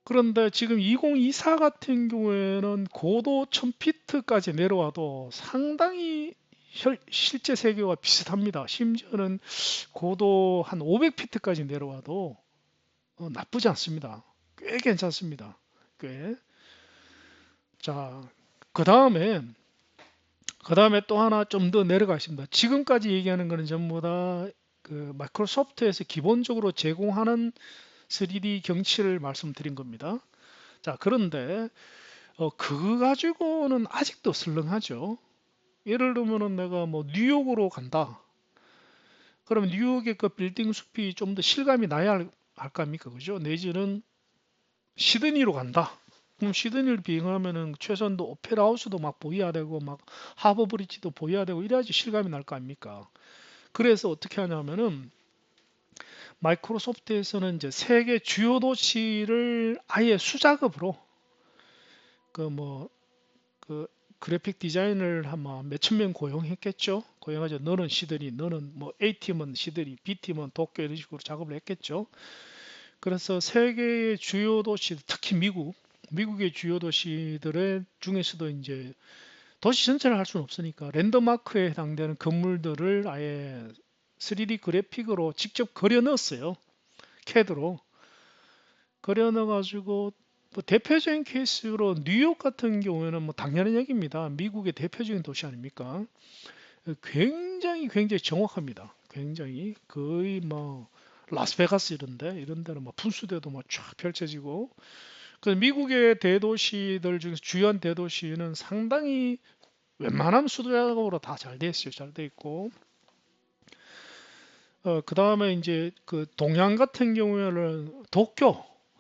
그런데 지금 2024 같은 경우에는 고도 1000피트까지 내려와도 상당히 실제 세계와 비슷합니다. 심지어는 고도 한 500피트까지 내려와도 나쁘지 않습니다. 꽤 괜찮습니다. 꽤. 자, 그 다음에 또 하나 좀 더 내려가겠습니다. 지금까지 얘기하는 거는 전부 다 그 마이크로소프트에서 기본적으로 제공하는 3D 경치를 말씀드린 겁니다. 자, 그런데 그거 가지고는 아직도 설렁하죠. 예를 들면은 내가 뭐 뉴욕으로 간다. 그러면 뉴욕의 그 빌딩 숲이 좀 더 실감이 나야 할까 합니까? 그죠? 내지는 시드니로 간다. 그럼 시드니를 비행하면은 최소한도 오페라 하우스도 막 보여야 되고 막 하버 브리지도 보여야 되고 이래야지 실감이 날 거 아닙니까? 그래서 어떻게 하냐면은 마이크로소프트에서는 이제 세계 주요 도시를 아예 수작업으로 그 뭐 그 그래픽 디자인을 아마 몇천 명 고용했겠죠. 고용하죠. 너는 시드니, 너는 뭐 A팀은 시드니, B팀은 도쿄 이런 식으로 작업을 했겠죠. 그래서 세계의 주요 도시, 특히 미국의 주요 도시들의 중에서도 이제 도시 전체를 할 수는 없으니까 랜드마크에 해당되는 건물들을 아예 3D 그래픽으로 직접 그려 넣었어요. 캐드로. 그려 넣어가지고 뭐 대표적인 케이스로 뉴욕 같은 경우에는 뭐 당연한 얘기입니다. 미국의 대표적인 도시 아닙니까? 굉장히 정확합니다. 굉장히 거의 뭐 라스베가스 이런 데는 뭐 분수대도 뭐 쫙 펼쳐지고 그 미국의 대도시들 중에서 주요한 대도시는 상당히 웬만한 수도작업으로 다 잘 돼 있어요. 잘 돼 있고 그 다음에 이제 그 동양 같은 경우에는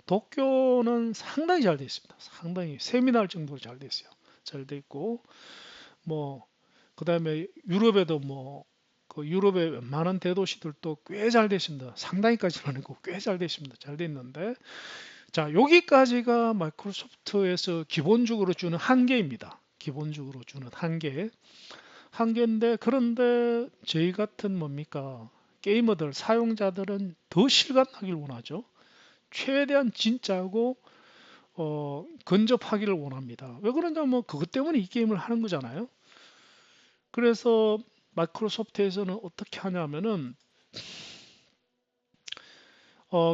도쿄는 상당히 잘 돼 있습니다. 상당히 세미날 정도로 잘 돼 있어요. 잘 돼 있고 뭐 그 다음에 유럽에도 뭐 그 유럽의 웬만한 대도시들도 꽤 잘 돼 있습니다. 상당히까지는 아니고 꽤 잘 돼 있습니다. 잘 돼 있는데 자 여기까지가 마이크로소프트에서 기본적으로 주는 한계입니다. 기본적으로 주는 한계인데 그런데 저희 같은 뭡니까 게이머들 사용자들은 더 실감나길 원하죠. 최대한 진짜고 근접하기를 원합니다. 왜 그러냐면 그것 때문에 이 게임을 하는 거잖아요. 그래서 마이크로소프트에서는 어떻게 하냐면은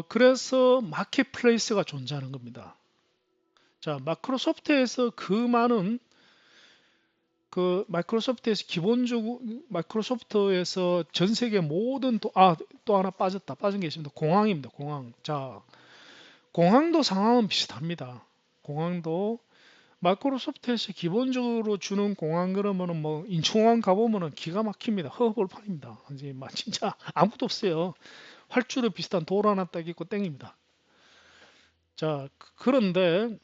그래서 마켓플레이스가 존재하는 겁니다. 자, 마이크로소프트에서 그 많은 그 마이크로소프트에서 기본적으로 마이크로소프트에서 전 세계 모든 또 하나 빠진 게 있습니다. 공항입니다. 공항. 자, 공항도 상황은 비슷합니다. 공항도 마이크로소프트에서 기본적으로 주는 공항 그러면은 뭐 인천공항 가보면은 기가 막힙니다. 허허벌판입니다. 이제 막 진짜 아무것도 없어요. 활주로 비슷한 돌 하나 딱 있고 땡입니다. 자, 그런데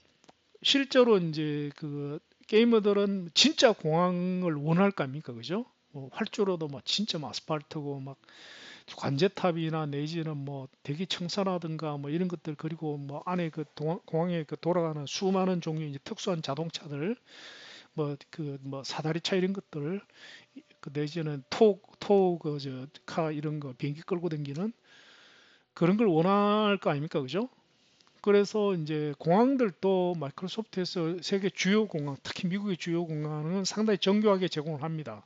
실제로 이제 그 게이머들은 진짜 공항을 원할 거 아닙니까? 그죠? 활주로도 막 진짜 막 아스팔트고 막 관제탑이나 내지는 뭐 대기 청사라든가 뭐 이런 것들 그리고 뭐 안에 그 공항에 그 돌아가는 수많은 종류의 이제 특수한 자동차들 뭐 그 뭐 사다리차 이런 것들 그 내지는 토그저카 이런 거 비행기 끌고 다니는 그런 걸 원할 거 아닙니까? 그죠? 그래서 이제 공항들도 마이크로소프트에서 세계 주요 공항, 특히 미국의 주요 공항은 상당히 정교하게 제공을 합니다.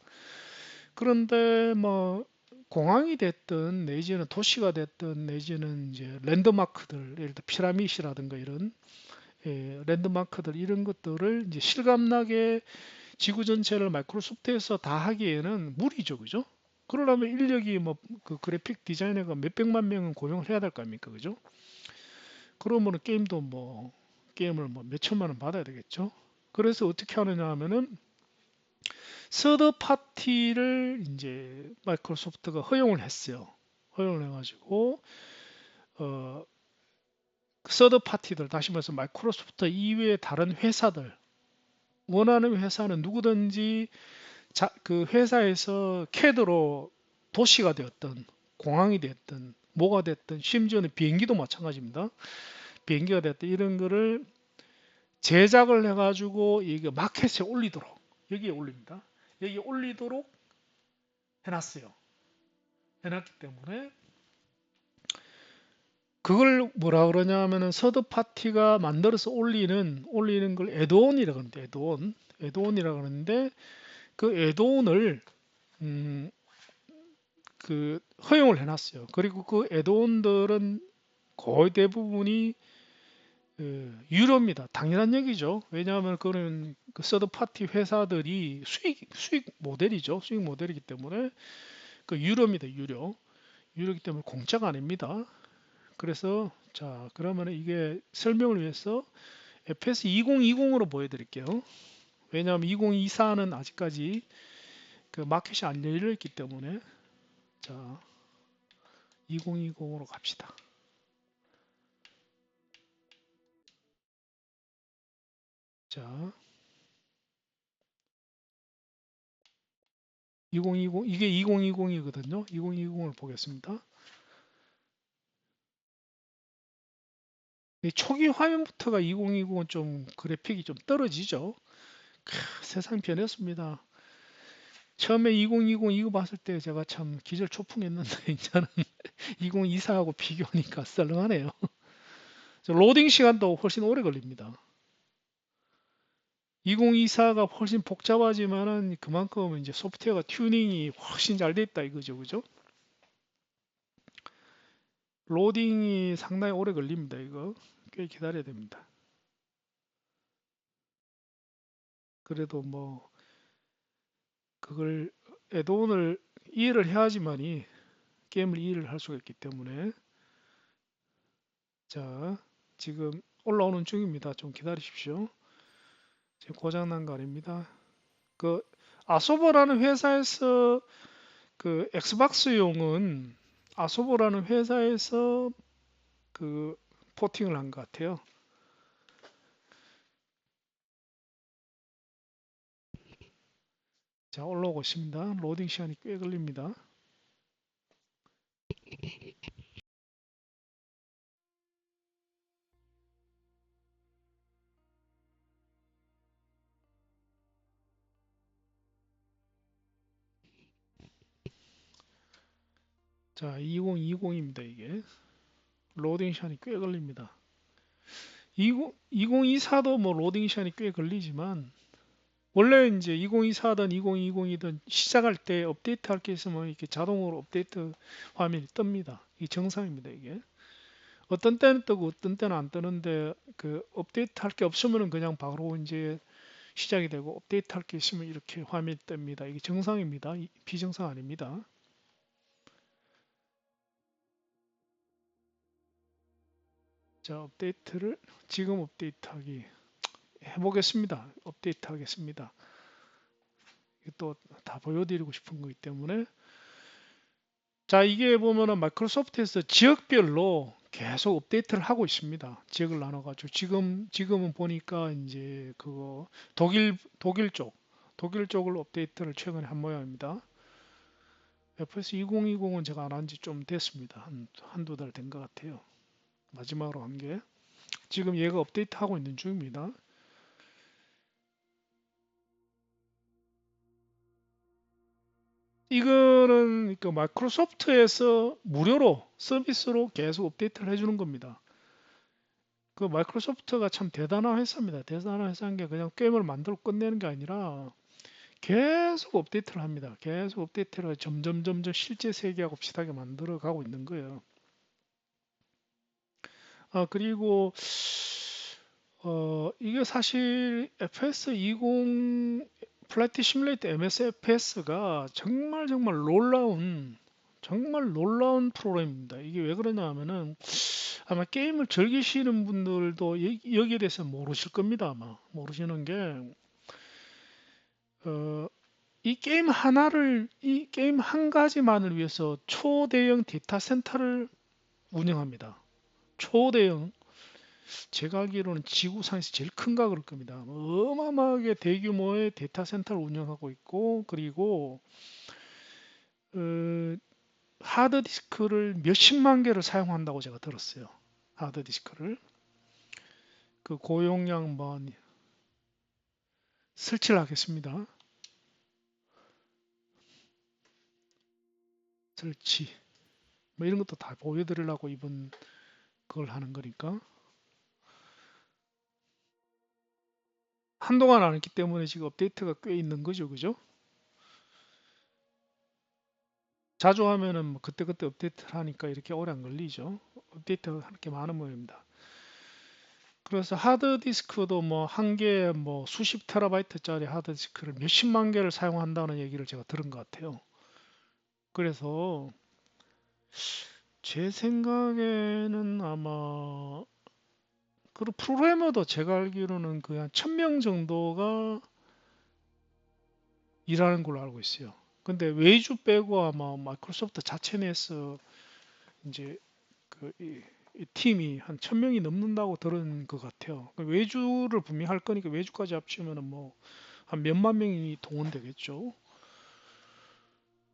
그런데 뭐 공항이 됐든 내지는 도시가 됐든 내지는 이제 랜드마크들, 예를 들어 피라밋이라든가 이런 랜드마크들 이런 것들을 이제 실감나게 지구 전체를 마이크로소프트에서 다 하기에는 무리죠, 그죠? 그러려면 인력이 뭐 그 그래픽 디자이너가 몇백만 명은 고용을 해야 될 거 아닙니까, 그죠? 그러면은 게임을 뭐 몇천만 원 받아야 되겠죠. 그래서 어떻게 하느냐 하면은 서드 파티를 이제 마이크로소프트가 허용을 했어요. 허용을 해가지고 어, 서드 파티들, 다시 말해서 마이크로소프트 이외의 다른 회사들, 원하는 회사는 누구든지 그 회사에서 캐드로 도시가 되었던, 공항이 됐든 뭐가 됐든, 심지어는 비행기도 마찬가지입니다. 비행기가 됐든 이런 거를 제작을 해가지고 이게 마켓에 올리도록, 여기에 올립니다. 여기에 올리도록 해놨어요. 해놨기 때문에 그걸 뭐라 그러냐 하면은 서드 파티가 만들어서 올리는 걸 애드온이라 그러는데, 애드온이라 그러는데, 그 애드온을 음, 그 허용을 해놨어요. 그리고 그 애드온들은 거의 대부분이 유료입니다. 당연한 얘기죠. 왜냐하면 그런 그 서드 파티 회사들이 수익 모델이죠. 수익 모델이기 때문에 그 유료입니다. 유료이기 때문에 공짜가 아닙니다. 그래서 자, 그러면 이게 설명을 위해서 FS 2020으로 보여드릴게요. 왜냐하면 2024는 아직까지 그 마켓이 안 열려 있기 때문에. 자, 2020으로 갑시다. 자, 2020, 이게 2020이거든요. 2020을 보겠습니다. 이 초기 화면부터가 2020은 좀 그래픽이 좀 떨어지죠. 세상 변했습니다. 처음에 2020 이거 봤을 때 제가 참 기절초풍했는데 이제는 2024하고 비교하니까 썰렁하네요. 로딩 시간도 훨씬 오래 걸립니다. 2024가 훨씬 복잡하지만은 그만큼 이제 소프트웨어가 튜닝이 훨씬 잘 됐다 이거죠, 그죠? 로딩이 상당히 오래 걸립니다. 이거 꽤 기다려야 됩니다. 그래도 뭐 그걸 애드온을 이해를 해야지만이 게임을 이해를 할 수가 있기 때문에. 자, 지금 올라오는 중입니다. 좀 기다리십시오. 지금 고장난 거 아닙니다. 그 아소버라는 회사에서 그 엑스박스용은 아소버라는 회사에서 그 포팅을 한 것 같아요. 자, 올라오고 있습니다. 로딩 시간이 꽤 걸립니다. 자, 2020입니다. 이게 로딩 시간이 꽤 걸립니다. 2024도 뭐 로딩 시간이 꽤 걸리지만, 원래 이제 2024든 2020이든 시작할 때 업데이트 할 게 있으면 이렇게 자동으로 업데이트 화면이 뜹니다. 이 정상입니다. 이게 어떤 때는 뜨고 어떤 때는 안 뜨는데, 그 업데이트 할 게 없으면은 그냥 바로 이제 시작이 되고, 업데이트 할 게 있으면 이렇게 화면이 뜹니다. 이게 정상입니다. 비정상 아닙니다. 자, 업데이트를 지금 업데이트하기 해보겠습니다. 업데이트 하겠습니다. 또 다 보여드리고 싶은 거기 때문에. 자, 이게 보면은 마이크로소프트에서 지역별로 계속 업데이트를 하고 있습니다. 지역을 나눠가지고 지금은 보니까 이제 그거 독일 쪽을 업데이트를 최근에 한 모양입니다. FS 2020은 제가 안 한 지 좀 됐습니다. 한두 달 된 것 같아요. 마지막으로 한 게. 지금 얘가 업데이트 하고 있는 중입니다. 이거는 그 마이크로소프트에서 무료로 서비스로 계속 업데이트를 해주는 겁니다. 그 마이크로소프트가 참 대단한 회사입니다. 대단한 회사인 게 그냥 게임을 만들고 끝내는 게 아니라 계속 업데이트를 합니다. 계속 업데이트를 점점 실제 세계하고 비슷하게 만들어 가고 있는 거예요. 그리고 이게 사실 FS20 플라이트 시뮬레이터 MSFS가 정말 놀라운 프로그램입니다. 이게 왜 그러냐 하면은 아마 게임을 즐기시는 분들도 여기에 대해서 모르실 겁니다. 아마 모르시는 게 어, 이 게임 한 가지만을 위해서 초대형 데이터 센터를 운영합니다. 초대형, 제가 알기로는 지구상에서 제일 큰가 그럴 겁니다. 어마어마하게 대규모의 데이터 센터를 운영하고 있고, 그리고 어, 하드디스크를 몇십만 개를 사용한다고 제가 들었어요. 하드디스크를. 그 고용량 뭐 설치를 하겠습니다. 설치. 뭐 이런 것도 다 보여드리려고 이번 그걸 하는 거니까. 한동안 안 했기 때문에 지금 업데이트가 꽤 있는 거죠. 그죠? 자주 하면은 뭐 그때그때 업데이트를 하니까 이렇게 오래 안 걸리죠. 업데이트가 할 게 많은 모양입니다. 그래서 하드디스크도 뭐 한 개에 뭐 수십 테라바이트짜리 하드디스크를 몇십만 개를 사용한다는 얘기를 제가 들은 것 같아요. 그래서 제 생각에는 아마 그 프로그래머도 제가 알기로는 그 한 1000명 정도가 일하는 걸로 알고 있어요. 근데 외주 빼고 아마 마이크로소프트 자체 내에서 이제 이 팀이 한 1000명이 넘는다고 들은 것 같아요. 그 외주를 분명히 할 거니까 외주까지 합치면은 뭐 한 몇만 명이 동원되겠죠.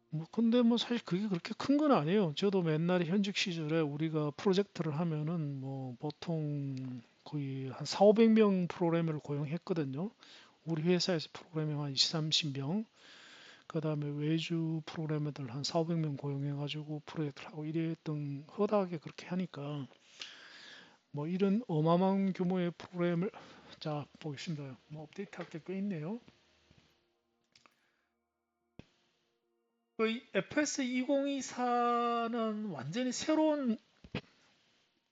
뭐 근데 뭐 사실 그게 그렇게 큰 건 아니에요. 저도 맨날 현직 시절에 우리가 프로젝트를 하면은 뭐 보통 거의 한 4, 500명 프로그래머를 고용했거든요. 우리 회사에서 프로그래머 한 20, 30명, 그 다음에 외주 프로그래머들 한 4, 500명 고용해가지고 프로젝트를 하고 이랬던 허다하게 그렇게 하니까 뭐 이런 어마어마한 규모의 프로그램을 자 보겠습니다. 뭐 업데이트 할 게 꽤 있네요. 그 FS 2024는 완전히 새로운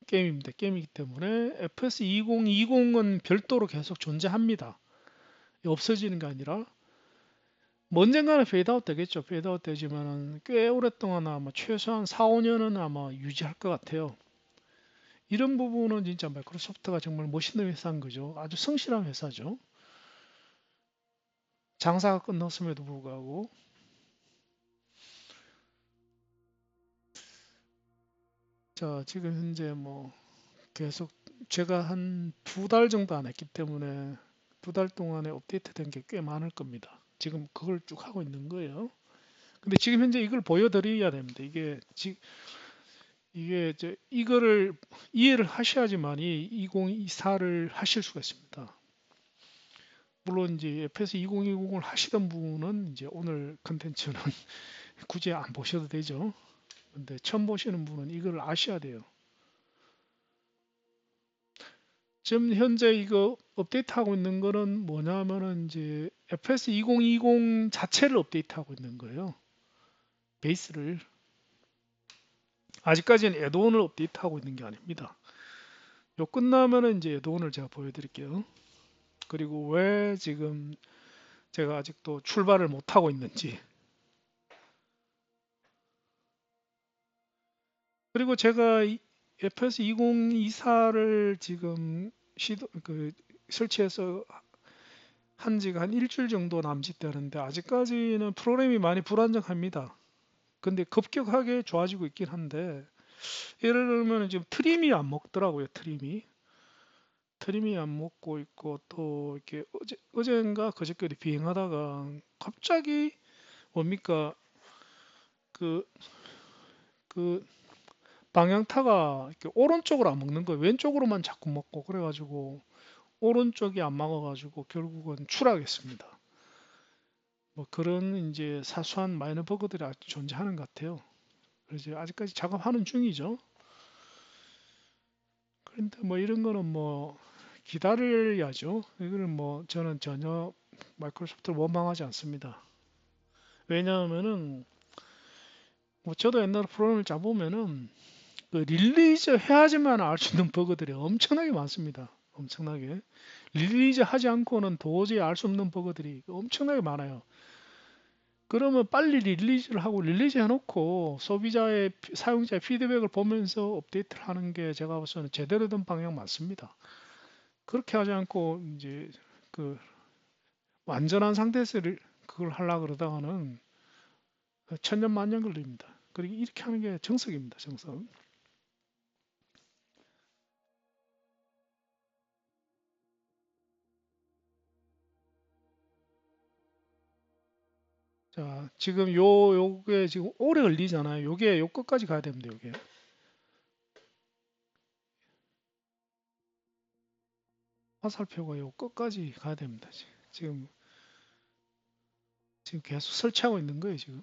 게임입니다. 게임이기 때문에 FS 2020은 별도로 계속 존재합니다. 없어지는 게 아니라 뭐 언젠가는 페이드아웃 되겠죠. 페이드아웃 되지만은 꽤 오랫동안 아마 최소한 4, 5년은 아마 유지할 것 같아요. 이런 부분은 진짜 마이크로소프트가 정말 멋있는 회사인 거죠. 아주 성실한 회사죠. 장사가 끝났음에도 불구하고. 자, 지금 현재 뭐 계속 제가 한 2달 정도 안 했기 때문에 2달 동안에 업데이트 된 게 꽤 많을 겁니다. 지금 그걸 쭉 하고 있는 거예요. 근데 지금 현재 이걸 보여드려야 됩니다. 이게 이제 이거를 이해를 하셔야지만이 2024를 하실 수가 있습니다. 물론 이제 FS 2020을 하시던 분은 이제 오늘 컨텐츠는 굳이 안 보셔도 되죠. 근데 처음 보시는 분은 이걸 아셔야 돼요. 지금 현재 이거 업데이트하고 있는 거는 뭐냐면은 이제 FS 2020 자체를 업데이트하고 있는 거예요. 베이스를. 아직까지는 애드온을 업데이트하고 있는 게 아닙니다. 요 끝나면은 이제 애드온을 제가 보여드릴게요. 그리고 왜 지금 제가 아직도 출발을 못하고 있는지. 그리고 제가 FS 2024를 지금 설치해서 한 지가 한 일주일 정도 남짓되는데 아직까지는 프로그램이 많이 불안정합니다. 근데 급격하게 좋아지고 있긴 한데 예를 들면 지금 트림이 안 먹더라고요. 트림이 안 먹고 있고 또 이렇게 어젠가 그저께 비행하다가 갑자기 뭡니까 그 그 방향타가 이렇게 오른쪽으로 안 먹는 거예요. 왼쪽으로만 자꾸 먹고 그래가지고 오른쪽이 안 먹어가지고 결국은 추락했습니다. 뭐 그런 이제 사소한 마이너 버그들이 아직 존재하는 것 같아요. 그래서 아직까지 작업하는 중이죠. 그런데 뭐 이런 거는 뭐 기다려야죠. 이거는 뭐 저는 전혀 마이크로소프트를 원망하지 않습니다. 왜냐하면은 뭐 저도 옛날에 프로그램을 짜보면은 그 릴리즈 해야지만 알 수 있는 버그들이 엄청나게 많습니다. 엄청나게. 릴리즈 하지 않고는 도저히 알 수 없는 버그들이 엄청나게 많아요. 그러면 빨리 릴리즈를 하고 릴리즈 해놓고 소비자의 사용자의 피드백을 보면서 업데이트를 하는 게 제가 봐서는 제대로 된 방향 맞습니다. 그렇게 하지 않고 이제 그 완전한 상태에서 그걸 하려고 그러다가는 천년만년 걸립니다. 그리고 이렇게 하는 게 정석입니다. 정석. 자, 지금 요게 지금 오래 걸리잖아요. 요게 요 끝까지 가야 됩니다. 요게. 화살표가 요 끝까지 가야 됩니다. 지금 계속 설치하고 있는 거예요. 지금.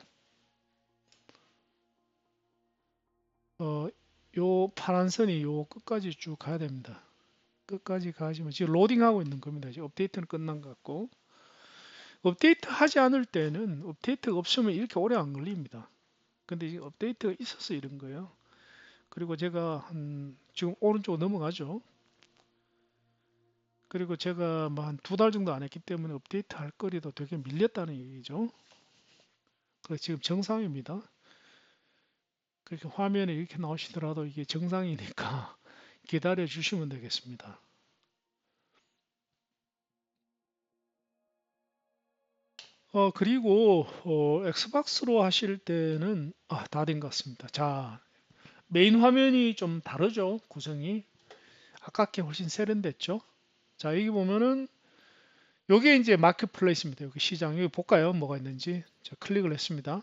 요 파란 선이 요 끝까지 쭉 가야 됩니다. 끝까지 가시면 지금 로딩하고 있는 겁니다. 지금 업데이트는 끝난 것 같고. 업데이트 하지 않을 때는 업데이트가 없으면 이렇게 오래 안 걸립니다. 근데 지금 업데이트가 있어서 이런 거예요. 그리고 제가 지금 오른쪽 넘어가죠. 그리고 제가 뭐 한 2달 정도 안 했기 때문에 업데이트 할 거리도 되게 밀렸다는 얘기죠. 그래서 지금 정상입니다. 그렇게 화면에 이렇게 나오시더라도 이게 정상이니까 기다려 주시면 되겠습니다. 그리고 엑스박스로 하실 때는 다 된 것 같습니다. 자, 메인 화면이 좀 다르죠. 구성이 아깝게 훨씬 세련됐죠. 자, 여기 보면은 요게 이제 마켓플레이스입니다. 여기 시장 여기 볼까요? 뭐가 있는지. 자, 클릭을 했습니다.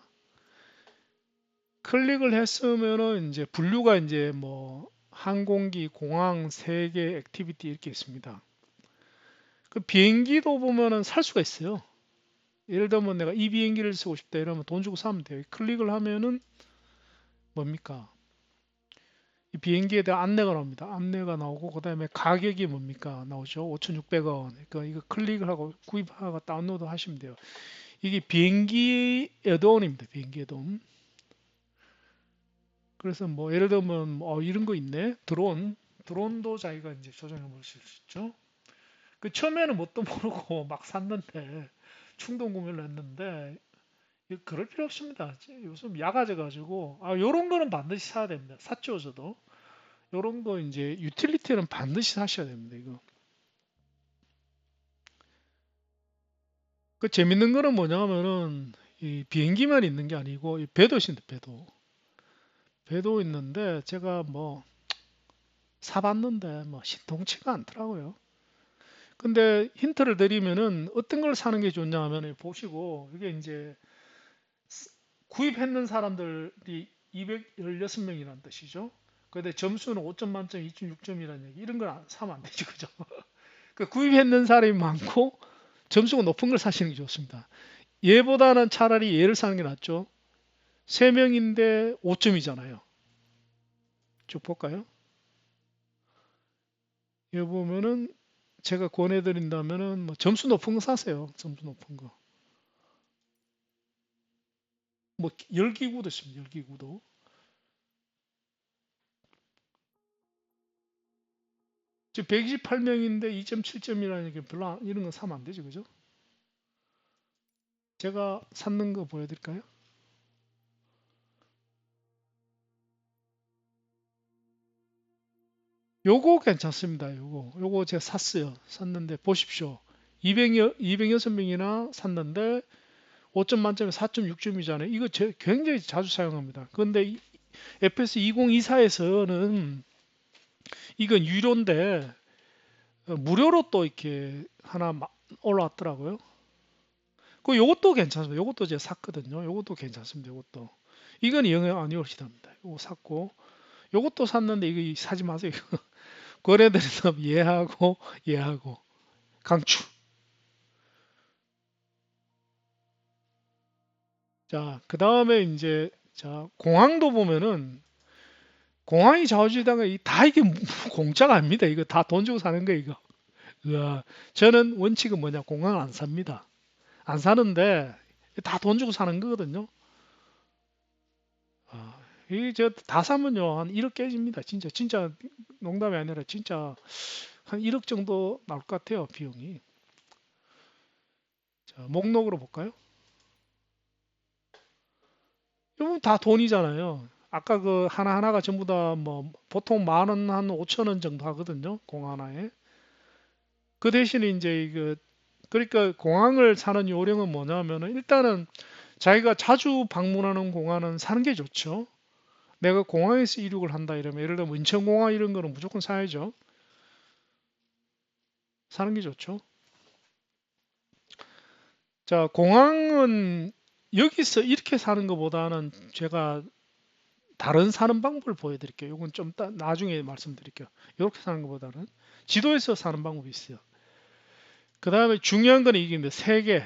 클릭을 했으면은 이제 분류가 이제 뭐 항공기, 공항, 세계, 액티비티 이렇게 있습니다. 그 비행기도 보면은 살 수가 있어요. 예를 들면 내가 이 비행기를 쓰고 싶다 이러면 돈 주고 사면 돼요. 클릭을 하면은 뭡니까? 이 비행기에 대한 안내가 나옵니다. 안내가 나오고 그다음에 가격이 뭡니까? 나오죠. 5,600원. 그러니까 이거 클릭을 하고 구입하고 다운로드 하시면 돼요. 이게 비행기 애드온입니다. 비행기 애드온. 그래서 뭐 예를 들면 이런 거 있네. 드론도 자기가 이제 조정해 볼 수 있죠. 그 처음에는 뭣도 모르고 막 샀는데 충동 구매를 했는데 그럴 필요 없습니다. 요즘 약아져 가지고 요런 거는 반드시 사야 됩니다. 샀죠, 저도. 요런 거 이제 유틸리티는 반드시 사셔야 됩니다. 이거. 그 재밌는 거는 뭐냐면은 이 비행기만 있는 게 아니고 이 배도 있습니다. 배도 있는데 제가 뭐 사봤는데 뭐 신통치가 않더라고요. 근데 힌트를 드리면은 어떤 걸 사는 게 좋냐 하면 보시고 이게 이제 구입했는 사람들이 216명이라는 뜻이죠. 근데 점수는 5점 만점 2.6점이라는 얘기. 이런 걸 사면 안 되죠. 그죠? 그 구입했는 사람이 많고 점수가 높은 걸 사시는 게 좋습니다. 얘보다는 차라리 얘를 사는 게 낫죠. 3명인데 5점이잖아요. 쭉 볼까요? 여기 보면은 제가 권해드린다면은 뭐 점수 높은 거 사세요. 점수 높은 거. 뭐 열기구도 있습니다. 열기구도. 지금 128명인데 2.7점이라는 게 별로 이런 거 사면 안 되죠. 그죠? 제가 샀는 거 보여드릴까요? 요거 괜찮습니다. 요거 제가 샀어요. 샀는데 보십시오. 206명이나 샀는데 5점 만점에 4.6점이잖아요. 이거 굉장히 자주 사용합니다. 그런데 FS 2024에서는 이건 유료인데 무료로 또 이렇게 하나 올라왔더라고요. 요것도 괜찮습니다. 요것도 제가 샀거든요. 요것도 괜찮습니다. 요것도. 이건 영향 안 올시답니다. 요거 샀고 요것도 샀는데 이거 사지 마세요. 거래되는 얘하고 얘하고 강추. 자, 그 다음에 이제 자 공항도 보면은 공항이 좌우지다가 다 이게 공짜가 아닙니다. 이거 다 돈 주고 사는 거예요. 이거. 저는 원칙은 뭐냐 공항 안 삽니다. 안 사는데 다 돈 주고 사는 거거든요. 이게 저 다 사면요 한 1억 깨집니다. 진짜 농담이 아니라 진짜 한 1억 정도 나올 것 같아요 비용이. 자 목록으로 볼까요? 이건 다 돈이잖아요. 아까 그 하나하나가 전부 다 뭐 보통 10,000원 한 5,000원 정도 하거든요. 공 하나에. 그 대신에 이제 이거 그러니까 공항을 사는 요령은 뭐냐면은 일단은 자기가 자주 방문하는 공항은 사는 게 좋죠. 내가 공항에서 이륙을 한다 이러면 예를 들면 인천공항 이런 거는 무조건 사야죠. 사는 게 좋죠. 자, 공항은 여기서 이렇게 사는 것보다는 제가 다른 사는 방법을 보여드릴게요. 이건 좀 나중에 말씀드릴게요. 이렇게 사는 것보다는 지도에서 사는 방법이 있어요. 그 다음에 중요한 건 이게 세 개.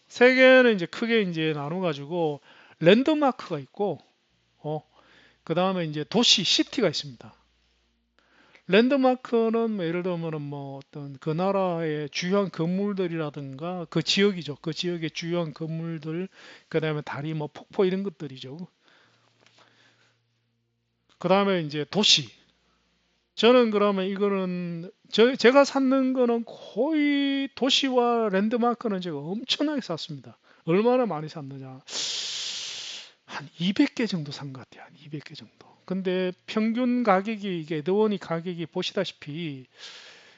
세 개는 이제 크게 이제 나눠가지고 랜드마크가 있고, 그 다음에 이제 도시, 시티가 있습니다. 랜드마크는 뭐 예를 들면은 뭐 어떤 그 나라의 주요한 건물들이라든가 그 지역이죠. 그 지역의 주요한 건물들, 그 다음에 다리, 뭐 폭포 이런 것들이죠. 그 다음에 이제 도시. 저는 그러면 이거는 제가 찾는 거는 거의 도시와 랜드마크는 제가 엄청나게 샀습니다. 얼마나 많이 샀느냐. 한 200개 정도 산 것 같아요. 한 200개 정도. 근데 평균 가격이 이게 에드원이 가격이 보시다시피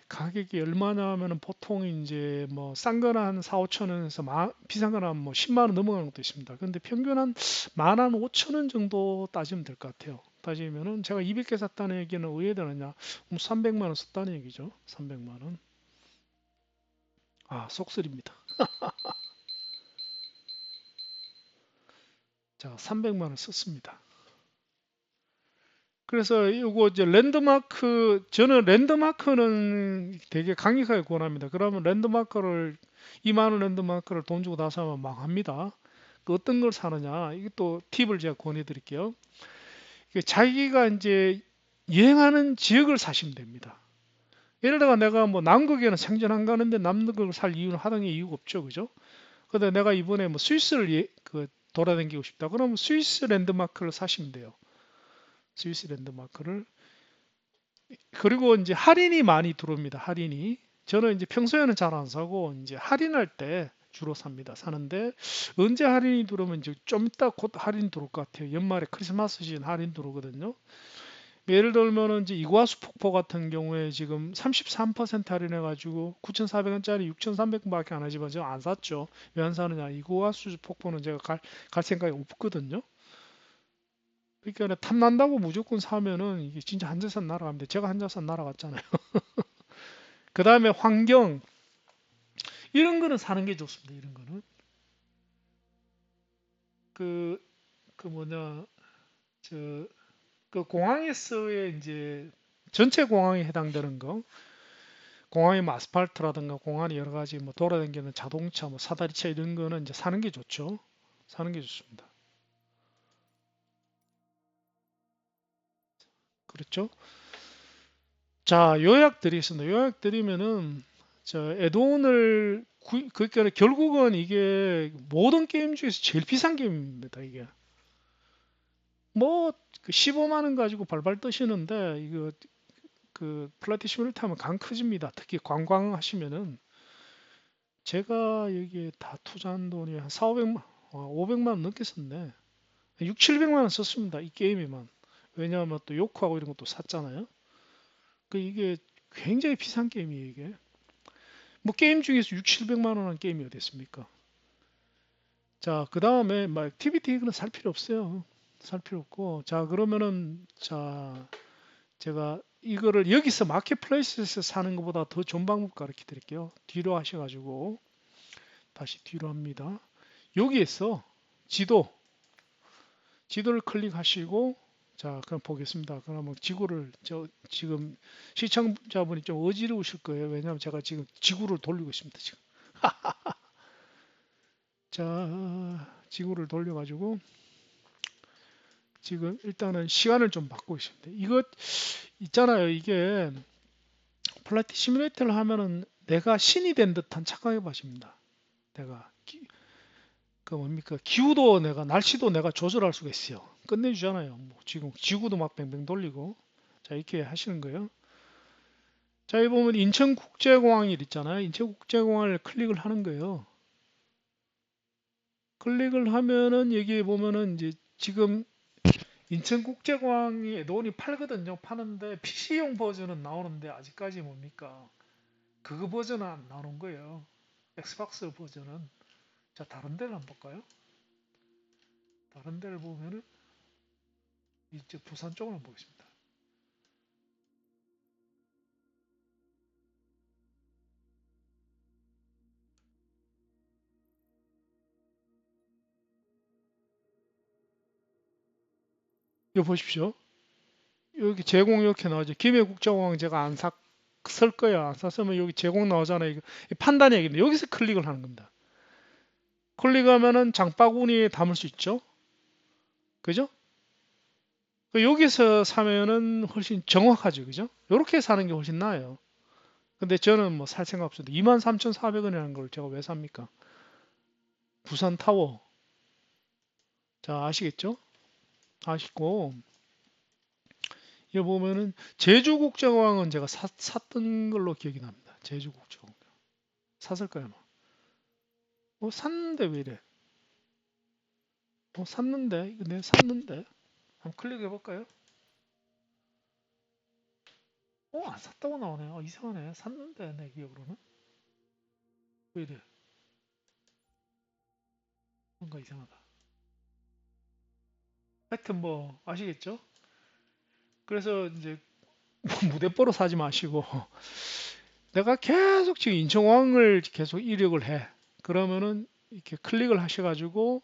가격이 얼마냐 하면은 보통 이제 뭐 싼 거는 한 4, 5천 원에서 비싼 거는 뭐 10만 원 넘어가는 것도 있습니다. 근데 평균 한 1만 5천 원 정도 따지면 될 것 같아요. 따지면은 제가 200개 샀다는 얘기는 왜 되느냐? 300만 원 썼다는 얘기죠. 300만 원. 아, 속설입니다. 자, 300만 원 썼습니다. 그래서 이거 이제 랜드마크 저는 랜드마크는 되게 강력하게 권합니다. 그러면 랜드마크를 2만 원 랜드마크를 돈 주고 다 사면 망합니다. 그 어떤 걸 사느냐? 이게 또 팁을 제가 권해 드릴게요. 자기가 이제 여행하는 지역을 사시면 됩니다. 예를 들어 내가 뭐 남극에는 생전 안 가는데 남극을 살 이유는 하등의 이유가 없죠. 그죠? 근데 내가 이번에 뭐 스위스를 돌아다니고 싶다. 그러면 스위스 랜드마크를 사시면 돼요. 스위스 랜드마크를. 그리고 이제 할인이 많이 들어옵니다. 할인이. 저는 이제 평소에는 잘 안 사고 이제 할인할 때 주로 삽니다. 사는데 언제 할인이 들어오면 이제 좀 이따 곧 할인 들어올 것 같아요. 연말에 크리스마스 시즌 할인 들어오거든요. 예를 들면은 이제 이구아수 폭포 같은 경우에 지금 33% 할인해가지고 9,400원짜리 6,300원밖에 안 하지만 제가 안 샀죠. 왜 안 사느냐? 이구아수 폭포는 제가 갈 생각이 없거든요. 그러니까 탐난다고 무조건 사면은 이게 진짜 한자산 날아갑니다. 제가 한자산 날아갔잖아요. 그 다음에 환경 이런 거는 사는 게 좋습니다. 이런 거는 그, 그 뭐냐 저 그 공항에서의 이제 전체 공항에 해당되는 거 공항에 뭐 아스팔트라든가 공항에 여러 가지 뭐 돌아다니는 자동차 뭐 사다리차 이런 거는 이제 사는 게 좋죠. 사는 게 좋습니다. 그렇죠? 자, 요약 드리겠습니다. 요약 드리면은 저 애돈을 그러니까 결국은 이게 모든 게임 중에서 제일 비싼 게임입니다. 이게 뭐 15만 원 가지고 발발 떠시는데 이거 그 플라티 시뮬레이터 하면 강 커집니다. 특히 관광 하시면은 제가 여기에 다 투자한 돈이 한 4, 500만, 500만 원 넘게 썼네. 6, 700만 원 썼습니다. 이 게임에만. 왜냐하면 또 요크하고 이런 것도 샀잖아요. 그 이게 굉장히 비싼 게임이에요, 이게. 뭐 게임 중에서 6, 700만 원 한 게임이 어디 있습니까? 자, 그 다음에 막 액티비티 이거는 살 필요 없어요. 살 필요 없고. 자, 그러면은 자, 제가 이거를 여기서 마켓플레이스에서 사는 것보다 더 좋은 방법 가르쳐 드릴게요. 뒤로 하셔가지고 다시 뒤로 합니다. 여기에서 지도, 지도를 클릭하시고 자, 그럼 보겠습니다. 그러면 지구를 지금 시청자분이 좀 어지러우실 거예요. 왜냐하면 제가 지금 지구를 돌리고 있습니다. 지금. 자, 지구를 돌려가지고 지금 일단은 시간을 좀 받고 있습니다. 이거 있잖아요. 이게 플라티 시뮬레이터를 하면은 내가 신이 된 듯한 착각해 보십니다. 내가 그 뭡니까 기후도 내가 날씨도 내가 조절할 수가 있어요. 끝내주잖아요. 뭐 지금 지구도 막 뱅뱅 돌리고 자 이렇게 하시는 거예요. 자 여기 보면 인천국제공항이 있잖아요. 인천국제공항을 클릭을 하는 거예요. 클릭을 하면은 여기 보면은 이제 지금 인천국제공항에 돈이 팔거든요. 파는데 PC용 버전은 나오는데 아직까지 뭡니까 그거 버전은 안 나오는 거예요. 엑스박스 버전은 자 다른 데를 한번 볼까요? 다른 데를 보면은 이제 부산 쪽을 한번 보겠습니다. 이거 보십시오. 여기 제공 이렇게 나오죠. 김해국제공항 제가 안 샀을 거예요. 안 샀으면 여기 제공 나오잖아요. 이거 판단 얘기인데 여기서 클릭을 하는 겁니다. 클릭하면은 장바구니에 담을 수 있죠. 그죠? 여기서 사면은 훨씬 정확하죠. 그죠? 이렇게 사는 게 훨씬 나아요. 근데 저는 뭐 살 생각 없어도 23,400원이라는 걸 제가 왜 삽니까? 부산 타워. 자, 아시겠죠? 아시고, 여기 보면은 제주국제공항은 제가 샀던 걸로 기억이 납니다. 제주국제공항. 샀을 거예요, 아마. 샀는데 왜 이래? 샀는데? 이거 내가 샀는데? 한번 클릭해 볼까요? 안 샀다고 나오네요. 이상하네. 샀는데, 내 기억으로는. 왜 이래? 뭔가 이상하다. 하여튼 뭐, 아시겠죠? 그래서 이제 무대뽀로 사지 마시고, 내가 계속 지금 인천공항을 계속 이력을 해. 그러면은 이렇게 클릭을 하셔가지고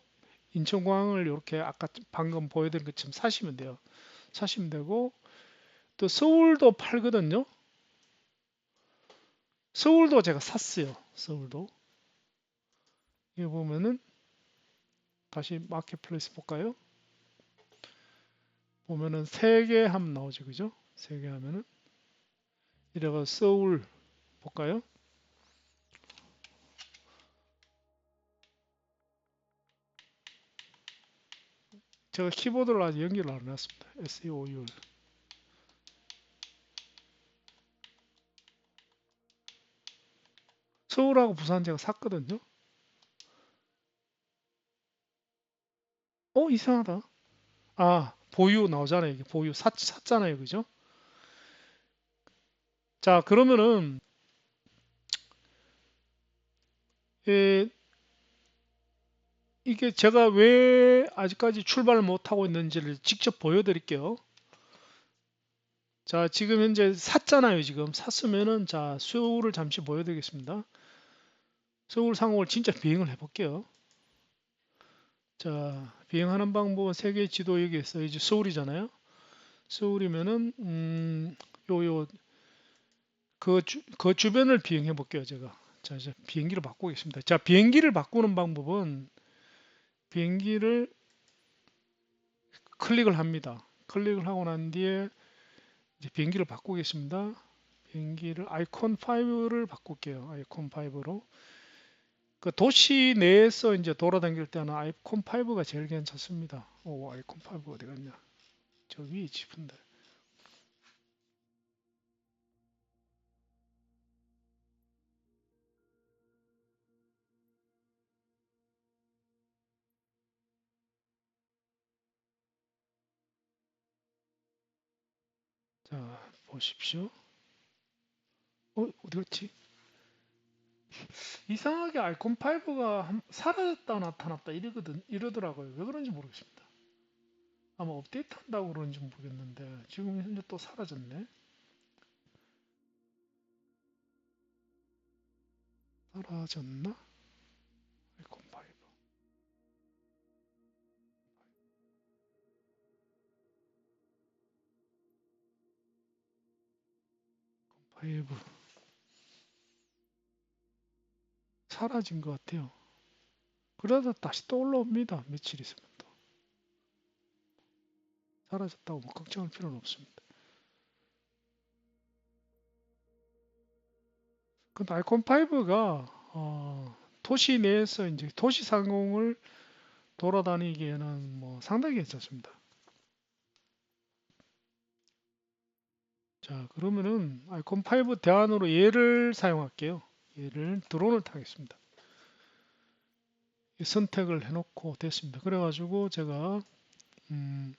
인천공항을 이렇게 아까 방금 보여드린 것처럼 사시면 돼요. 사시면 되고 또 서울도 팔거든요. 서울도 제가 샀어요. 서울도. 여기 보면은 다시 마켓플레이스 볼까요? 보면은 세 개 하면 나오죠. 그죠? 세 개 하면은 이래가 서울 볼까요? 제가 키보드를 아직 연결을 안 해놨습니다. SEOU. 서울하고 부산 제가 샀거든요. 이상하다. 보유 나오잖아요. 이게 보유 샀잖아요. 그죠? 자, 그러면은 예, 이게 제가 왜 아직까지 출발을 못하고 있는지를 직접 보여드릴게요. 자, 지금 현재 샀잖아요. 지금 샀으면은 자, 수요를 잠시 보여드리겠습니다. 서울 상공을 진짜 비행을 해볼게요. 자, 비행하는 방법은 세계 지도 여기 있어요. 이제 서울이잖아요. 서울이면은 요요 그 주변을 비행해 볼게요. 제가. 자, 이제 비행기를 바꾸겠습니다. 자, 비행기를 바꾸는 방법은 비행기를 클릭을 합니다. 클릭을 하고 난 뒤에 이제 비행기를 바꾸겠습니다. 비행기를 아이콘 5를 바꿀게요. 아이콘 5로. 그 도시 내에서 이제 돌아다닐 때는 아이콘 5가 제일 괜찮습니다. 아이콘 5 어디 갔냐? 저 위에 싶은데. 자, 보십시오. 어디 갔지? 이상하게 아이콘 5가 사라졌다 나타났다 이러더라고요. 왜 그런지 모르겠습니다. 아마 업데이트 한다고 그런지 모르겠는데 지금 현재 또 사라졌네. 사라졌나? 아이콘 5 사라진 것 같아요. 그러다 다시 또 올라옵니다. 며칠 있으면 또 사라졌다고 뭐 걱정할 필요는 없습니다. 근데 아이콘 5가 도시 내에서 이제 도시 상공을 돌아다니기에는 뭐 상당히 괜찮습니다. 자, 그러면은 아이콘 5 대안으로 얘를 사용할게요. 얘를 드론을 타겠습니다. 선택을 해놓고 됐습니다. 그래가지고 제가 음,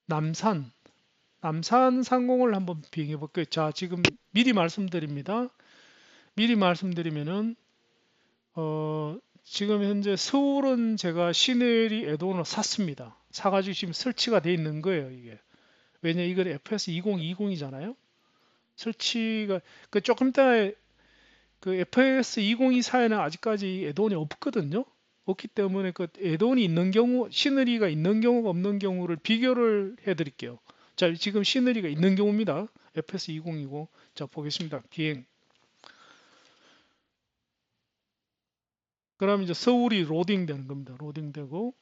남산 상공을 한번 비행해 볼게요. 자, 지금 미리 말씀드립니다. 미리 말씀드리면은 지금 현재 서울은 제가 시내리 애돈을 샀습니다. 사가지고 지금 설치가 돼 있는 거예요, 이게. 왜냐, 이건 FS 2020이잖아요. 설치가, 그 조금 이따 그 FS 2024에는 아직까지 애돈이 없거든요. 없기 때문에 그 애돈이 있는 경우, 시너리가 있는 경우가 없는 경우를 비교를 해 드릴게요. 자, 지금 시너리가 있는 경우입니다. FS 2020. 자, 보겠습니다. 비행. 그럼 이제 서울이 로딩 되는 겁니다. 로딩 되고,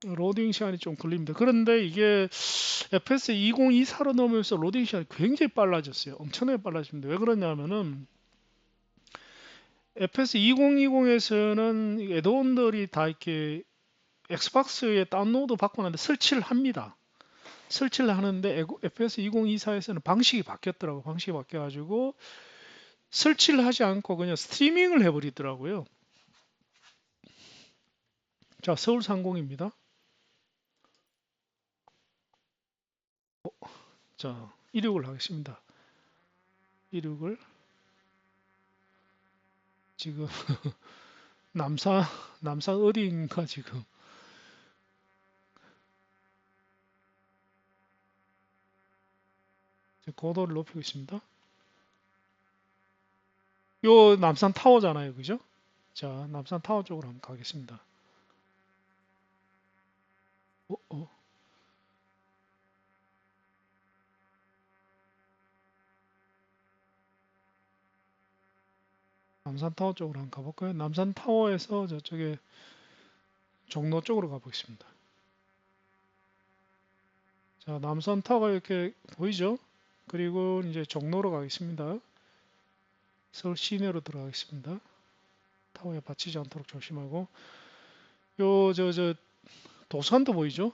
로딩 시간이 좀 걸립니다. 그런데 이게 FS 2024로 넘으면서 로딩 시간이 굉장히 빨라졌어요. 엄청나게 빨라집니다. 왜 그러냐면은 FS 2020에서는 애드온들이 다 이렇게 엑스박스에 다운로드 받고 나는데 설치를 합니다. 설치를 하는데 FS 2024에서는 방식이 바뀌었더라고. 방식이 바뀌어가지고 설치를 하지 않고 그냥 스트리밍을 해버리더라고요. 자, 서울 상공입니다. 자, 이륙을 하겠습니다. 이륙을 지금 남산 남산 어디인가 지금 고도를 높이고 있습니다. 요 남산 타워잖아요, 그죠? 자, 남산 타워 쪽으로 한번 가겠습니다. 어, 어. 남산 타워 쪽으로 한번 가볼까요? 남산 타워에서 저쪽에 종로 쪽으로 가보겠습니다. 자, 남산 타워가 이렇게 보이죠? 그리고 이제 종로로 가겠습니다. 서울 시내로 들어가겠습니다. 타워에 받치지 않도록 조심하고 요 저 도산도 보이죠?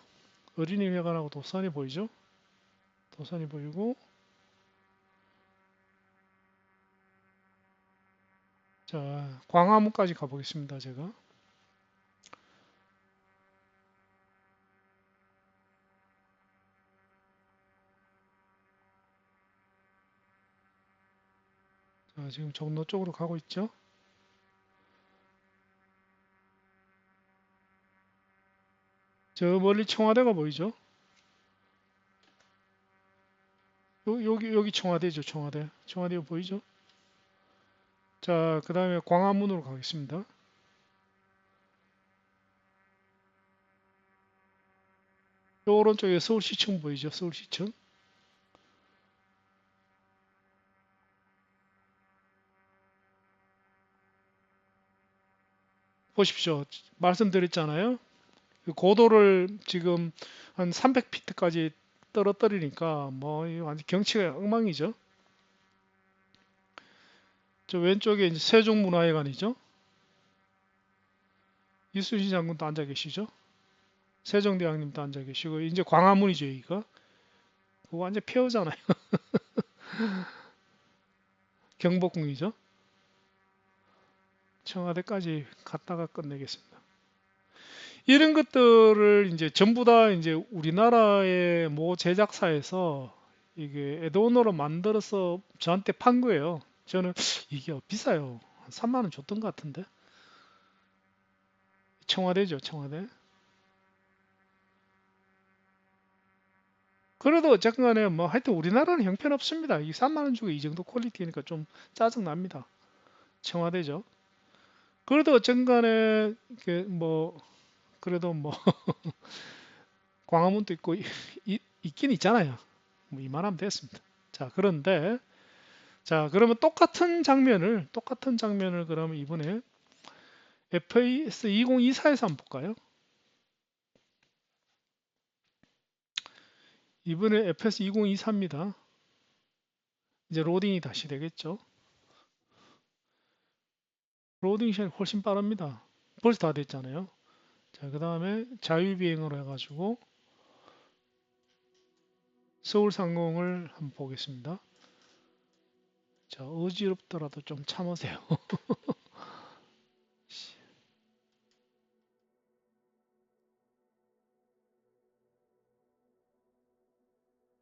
어린이회관하고 도산이 보이죠? 도산이 보이고 자, 광화문까지 가보겠습니다. 제가 자, 지금 종로 쪽으로 가고 있죠? 저 멀리 청와대가 보이죠? 여기 청와대죠, 청와대. 청와대 보이죠? 자, 그 다음에 광화문으로 가겠습니다. 요 오른쪽에 서울시청 보이죠? 서울시청. 보십시오. 말씀드렸잖아요. 그 고도를 지금 한 300피트까지 떨어뜨리니까 뭐 완전 경치가 엉망이죠. 저 왼쪽에 이제 세종문화회관이죠. 이순신 장군도 앉아 계시죠. 세종대왕님도 앉아 계시고 이제 광화문이죠, 여기가. 그거 완전 폐허잖아요. 경복궁이죠. 청와대까지 갔다가 끝내겠습니다. 이런 것들을 이제 전부 다 이제 우리나라의 모 제작사에서 이게 애드온으로 만들어서 저한테 판 거예요. 저는 이게 비싸요. 한 3만 원 줬던 것 같은데. 청와대죠, 청와대. 그래도 어쨌건 간에 뭐 하여튼 우리나라는 형편없습니다. 이 3만 원 주고 이 정도 퀄리티니까 좀 짜증 납니다. 청와대죠. 그래도 어쨌건 간에 이게 뭐 그래도 뭐 광화문도 있고 있긴 있잖아요. 뭐 이만하면 됐습니다. 자, 그런데 자, 그러면 똑같은 장면을 그러면 이번에 FAS 2024에서 한번 볼까요? 이번에 FS 2024입니다. 이제 로딩이 다시 되겠죠. 로딩 시간이 훨씬 빠릅니다. 벌써 다 됐잖아요. 자, 그 다음에 자율비행으로 해가지고 서울 상공을 한번 보겠습니다. 자, 어지럽더라도 좀 참으세요.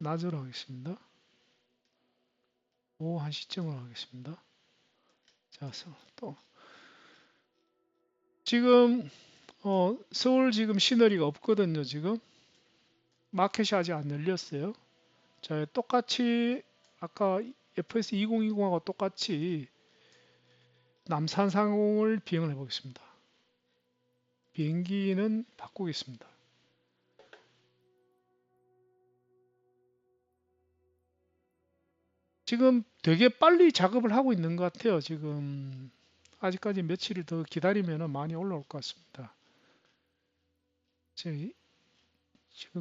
낮으로 하겠습니다. 오후 1시쯤으로 하겠습니다. 자, 또 지금 서울 지금 시너리가 없거든요. 지금 마켓이 아직 안 열렸어요. 자, 똑같이 아까 FS 2020하고 똑같이 남산상공을 비행을 해 보겠습니다. 비행기는 바꾸겠습니다. 지금 되게 빨리 작업을 하고 있는 것 같아요. 지금 아직까지 며칠을 더 기다리면 많이 올라올 것 같습니다. 지금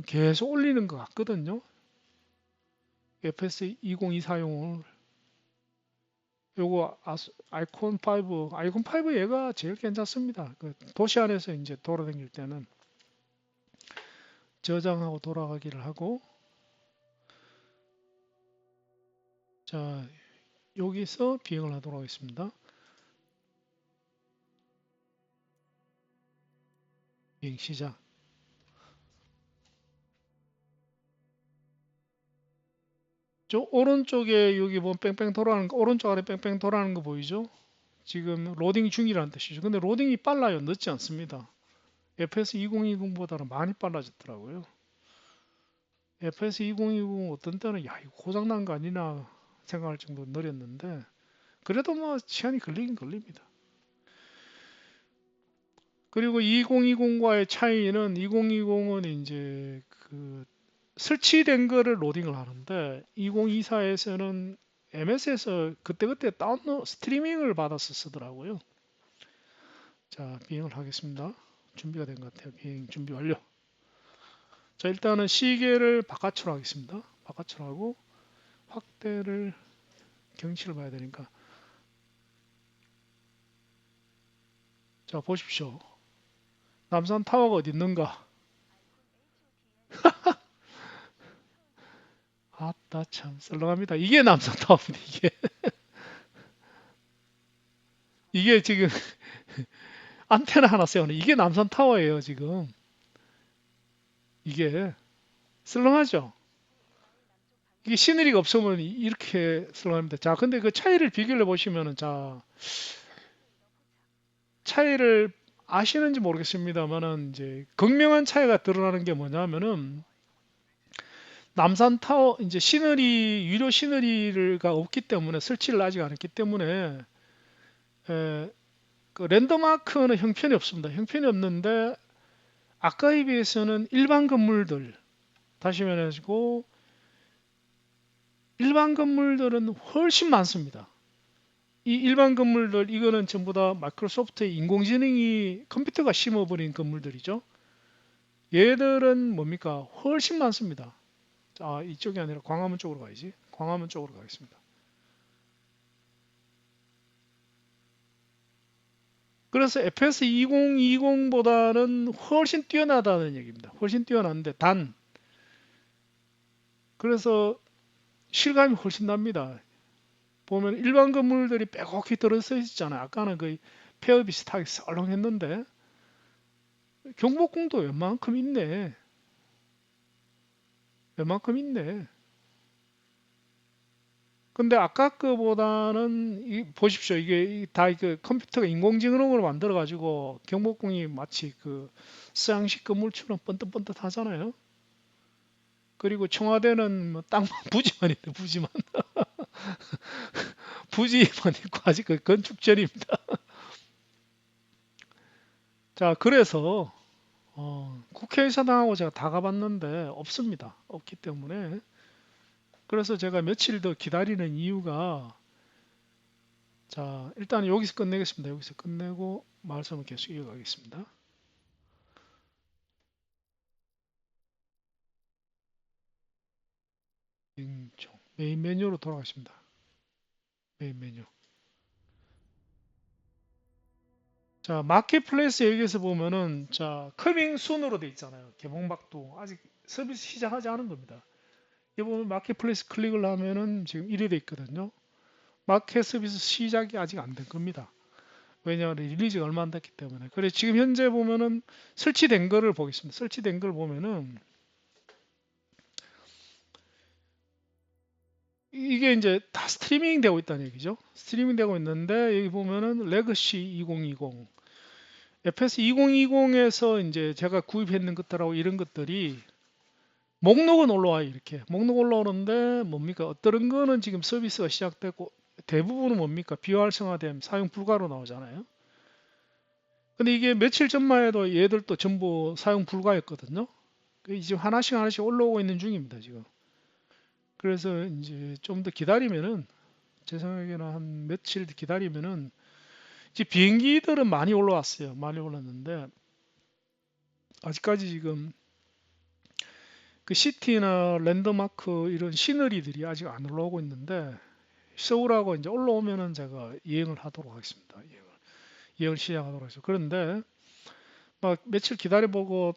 계속 올리는 것 같거든요. FS 2024용을 요거 아이콘 5 얘가 제일 괜찮습니다. 그 도시 안에서 이제 돌아다닐 때는 저장하고 돌아가기를 하고, 자, 여기서 비행을 하도록 하겠습니다. 비행 시작. 저 오른쪽에 여기 보면 뺑뺑 돌아가는 거, 오른쪽 아래 뺑뺑 돌아가는 거 보이죠? 지금 로딩 중이라는 뜻이죠. 근데 로딩이 빨라요. 늦지 않습니다. FS 2020보다는 많이 빨라졌더라고요. FS 2020 어떤 때는 야, 이거 고장난 거 아니나 생각할 정도로 느렸는데, 그래도 뭐 시간이 걸리긴 걸립니다. 그리고 2020과의 차이는 2020은 이제 그 설치된 거를 로딩을 하는데 2024에서는 MS에서 그때그때 다운로드 스트리밍을 받아서 쓰더라고요. 자, 비행을 하겠습니다. 준비가 된 것 같아요. 비행 준비 완료. 자, 일단은 시계를 바깥으로 하겠습니다. 바깥으로 하고 확대를 경치를 봐야 되니까. 자, 보십시오. 남산 타워가 어디 있는가? 아따 참 썰렁합니다. 이게 남산 타워입니다. 이게 지금 안테나 하나 세우는 이게 남산 타워예요. 지금 이게 썰렁하죠. 이게 시너리가 없으면 이렇게 썰렁합니다. 자, 근데 그 차이를 비교해 보시면은, 자, 차이를 아시는지 모르겠습니다만은 이제 극명한 차이가 드러나는 게 뭐냐면은 남산 타워 이제 시너리 유료 시너리가 없기 때문에 설치를 아직 안 했기 때문에 그 랜드마크는 형편이 없습니다. 형편이 없는데 아까에 비해서는 일반 건물들, 다시 말해가지고 일반 건물들은 훨씬 많습니다. 이 일반 건물들 이거는 전부 다 마이크로소프트의 인공지능이 컴퓨터가 심어버린 건물들이죠. 얘들은 뭡니까? 훨씬 많습니다. 자, 이쪽이 아니라 광화문 쪽으로 가야지. 광화문 쪽으로 가겠습니다. 그래서 FS 2020보다는 훨씬 뛰어나다는 얘기입니다. 훨씬 뛰어난데 그래서 실감이 훨씬 납니다. 보면 일반 건물들이 빼곡히 들어서 있잖아요. 아까는 거의 폐허 비슷하게 썰렁했는데 경복궁도 웬만큼 있네. 웬만큼 있네. 근데 아까 거보다는 보십시오. 이게 다 그 컴퓨터가 인공지능으로 만들어 가지고 경복궁이 마치 그 서양식 건물처럼 번뜩번뜩 하잖아요. 그리고 청와대는 뭐 땅 부지만 있네, 부지만. 부지만 있고 아직 그 건축 전입니다. 자, 그래서 국회의사당하고 제가 다 가봤는데 없습니다. 없기 때문에 그래서 제가 며칠 더 기다리는 이유가, 자, 일단 여기서 끝내겠습니다. 여기서 끝내고 말씀을 계속 이어가겠습니다. 메인 메뉴로 돌아가십니다. 메인 메뉴. 자, 마켓플레이스 여기에서 보면은, 자, 커밍 순으로 돼 있잖아요. 개봉박도 아직 서비스 시작하지 않은 겁니다. 여기 보면 마켓플레이스 클릭을 하면은 지금 이래 돼 있거든요. 마켓 서비스 시작이 아직 안 된 겁니다. 왜냐하면 릴리즈가 얼마 안 됐기 때문에. 그래 지금 현재 보면은 설치된 거를 보겠습니다. 설치된 걸 보면은 이게 이제 다 스트리밍 되고 있다는 얘기죠. 스트리밍 되고 있는데 여기 보면은 레거시 2020, FS 2020에서 이제 제가 구입했는 것들하고 이런 것들이 목록은 올라와요. 이렇게 목록 올라오는데 뭡니까? 어떤 거는 지금 서비스가 시작되고 대부분은 뭡니까? 비활성화됨, 사용 불가로 나오잖아요. 근데 이게 며칠 전만 해도 얘들도 전부 사용 불가였거든요. 지금 하나씩 하나씩 올라오고 있는 중입니다, 지금. 그래서 이제 좀 더 기다리면은 제 생각에는 한 며칠 기다리면은 이제 비행기들은 많이 올라왔어요. 많이 올랐는데 아직까지 지금 그 시티나 랜드마크 이런 시너리들이 아직 안 올라오고 있는데 서울하고 이제 올라오면은 제가 여행을 하도록 하겠습니다. 여행을 시작하도록 하겠습니다. 그런데 막 며칠 기다려보고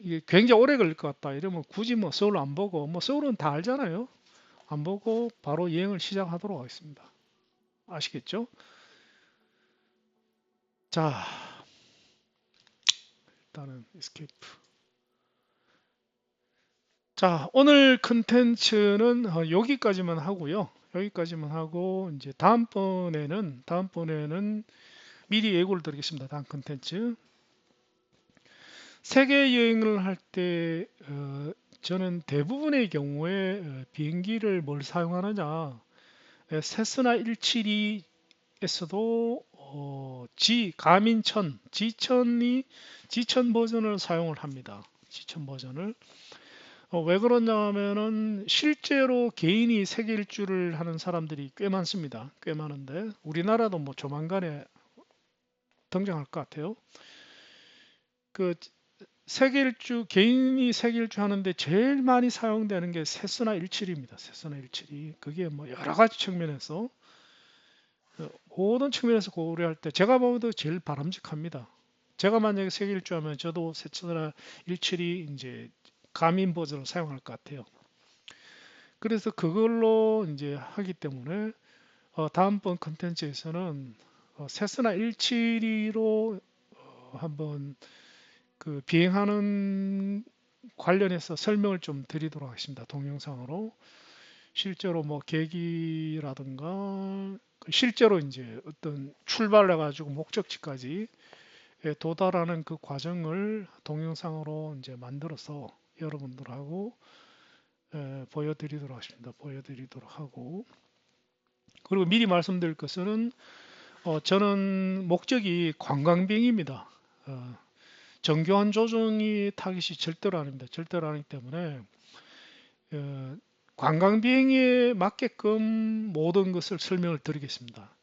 이게 굉장히 오래 걸릴 것 같다 이러면 굳이 뭐 서울 안 보고 뭐 서울은 다 알잖아요. 안 보고 바로 여행을 시작하도록 하겠습니다. 아시겠죠? 자, 일단은 escape. 자, 오늘 컨텐츠는 여기까지만 하고요. 여기까지만 하고 이제 다음번에는 미리 예고를 드리겠습니다. 다음 컨텐츠. 세계 여행을 할 때 저는 대부분의 경우에 비행기를 뭘 사용하느냐 세스나 172에서도 가민천 지천 버전을 사용을 합니다. 지천 버전을 왜 그러냐면은 실제로 개인이 세계 일주를 하는 사람들이 꽤 많습니다. 꽤 많은데 우리나라도 뭐 조만간에 등장할 것 같아요. 그 세계 일주 개인이 세계 일주 하는데 제일 많이 사용되는 게 세스나 17입니다. 세스나 17이 그게 뭐 여러 가지 측면에서 모든 측면에서 고려할 때 제가 보기도 제일 바람직합니다. 제가 만약에 세계 일주하면 저도 세스나 17이 이제 가민 버전을 사용할 것 같아요. 그래서 그걸로 이제 하기 때문에 다음번 컨텐츠에서는 세스나 172로 한번 그 비행하는 관련해서 설명을 좀 드리도록 하겠습니다. 동영상으로 실제로 뭐 계기라든가 실제로 이제 어떤 출발을 해가지고 목적지까지 도달하는 그 과정을 동영상으로 이제 만들어서 여러분들하고 보여드리도록 하겠습니다. 보여드리도록 하고 그리고 미리 말씀드릴 것은 저는 목적이 관광비행입니다. 정교한 조종이 타깃이 절대로 아닙니다. 절대로 아니기 때문에 어, 관광비행에 맞게끔 모든 것을 설명을 드리겠습니다.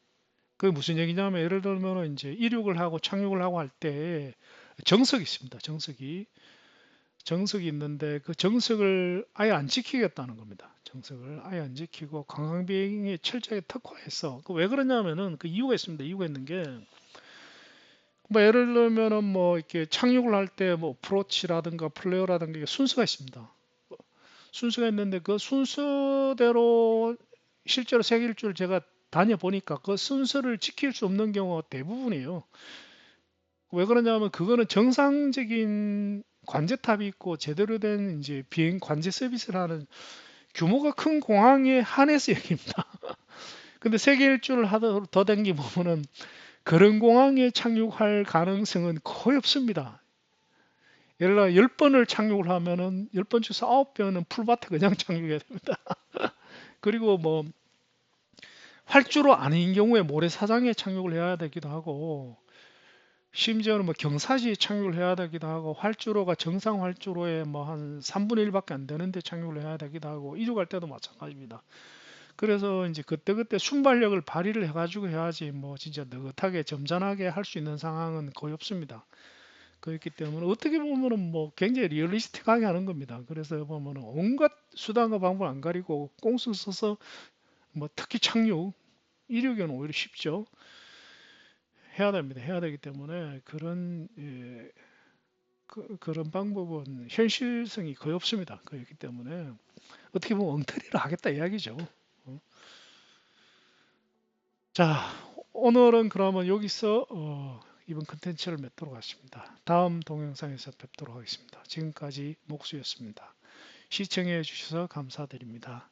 그게 무슨 얘기냐면 예를 들면 이제 이륙을 하고 착륙을 하고 할 때 정석이 있습니다. 정석이 있는데 그 정석을 아예 안 지키겠다는 겁니다. 정석을 아예 안 지키고 관광비행에 철저하게 특화해서 왜 그러냐면은 그 이유가 있습니다. 이유가 있는 게 뭐 예를 들면은 뭐 이렇게 착륙을 할 때 뭐 프로치라든가 플레어라든가 순서가 있습니다. 순서가 있는데 그 순서대로 실제로 세계 일주를 제가 다녀보니까 그 순서를 지킬 수 없는 경우가 대부분이에요. 왜 그러냐면 그거는 정상적인 관제탑이 있고 제대로 된 이제 비행 관제 서비스를 하는 규모가 큰 공항에 한해서 얘기입니다. 근데 세계 일주를 하더 더 댕기 보면은 그런 공항에 착륙할 가능성은 거의 없습니다. 예를 들어 10번을 착륙을 하면은 10번 중에서 9번은 풀밭에 그냥 착륙해야 됩니다. 그리고 뭐 활주로 아닌 경우에 모래사장에 착륙을 해야 되기도 하고 심지어는 뭐 경사지에 착륙을 해야 되기도 하고 활주로가 정상 활주로에 뭐 한 3분의 1밖에 안 되는데 착륙을 해야 되기도 하고 이륙할 때도 마찬가지입니다. 그래서 이제 그때그때 순발력을 발휘를 해가지고 해야지 뭐 진짜 느긋하게 점잖하게 할 수 있는 상황은 거의 없습니다. 그렇기 때문에 어떻게 보면은 뭐 굉장히 리얼리스틱하게 하는 겁니다. 그래서 보면은 온갖 수단과 방법을 안 가리고 꽁수 써서 뭐 특히 착륙 이륙에는 오히려 쉽죠. 해야 됩니다. 해야 되기 때문에 그런 방법은 현실성이 거의 없습니다. 그렇기 때문에 어떻게 보면 엉터리를 하겠다 이야기죠. 어. 자, 오늘은 그러면 여기서 이번 컨텐츠를 맺도록 하겠습니다. 다음 동영상에서 뵙도록 하겠습니다. 지금까지 목수였습니다. 시청해 주셔서 감사드립니다.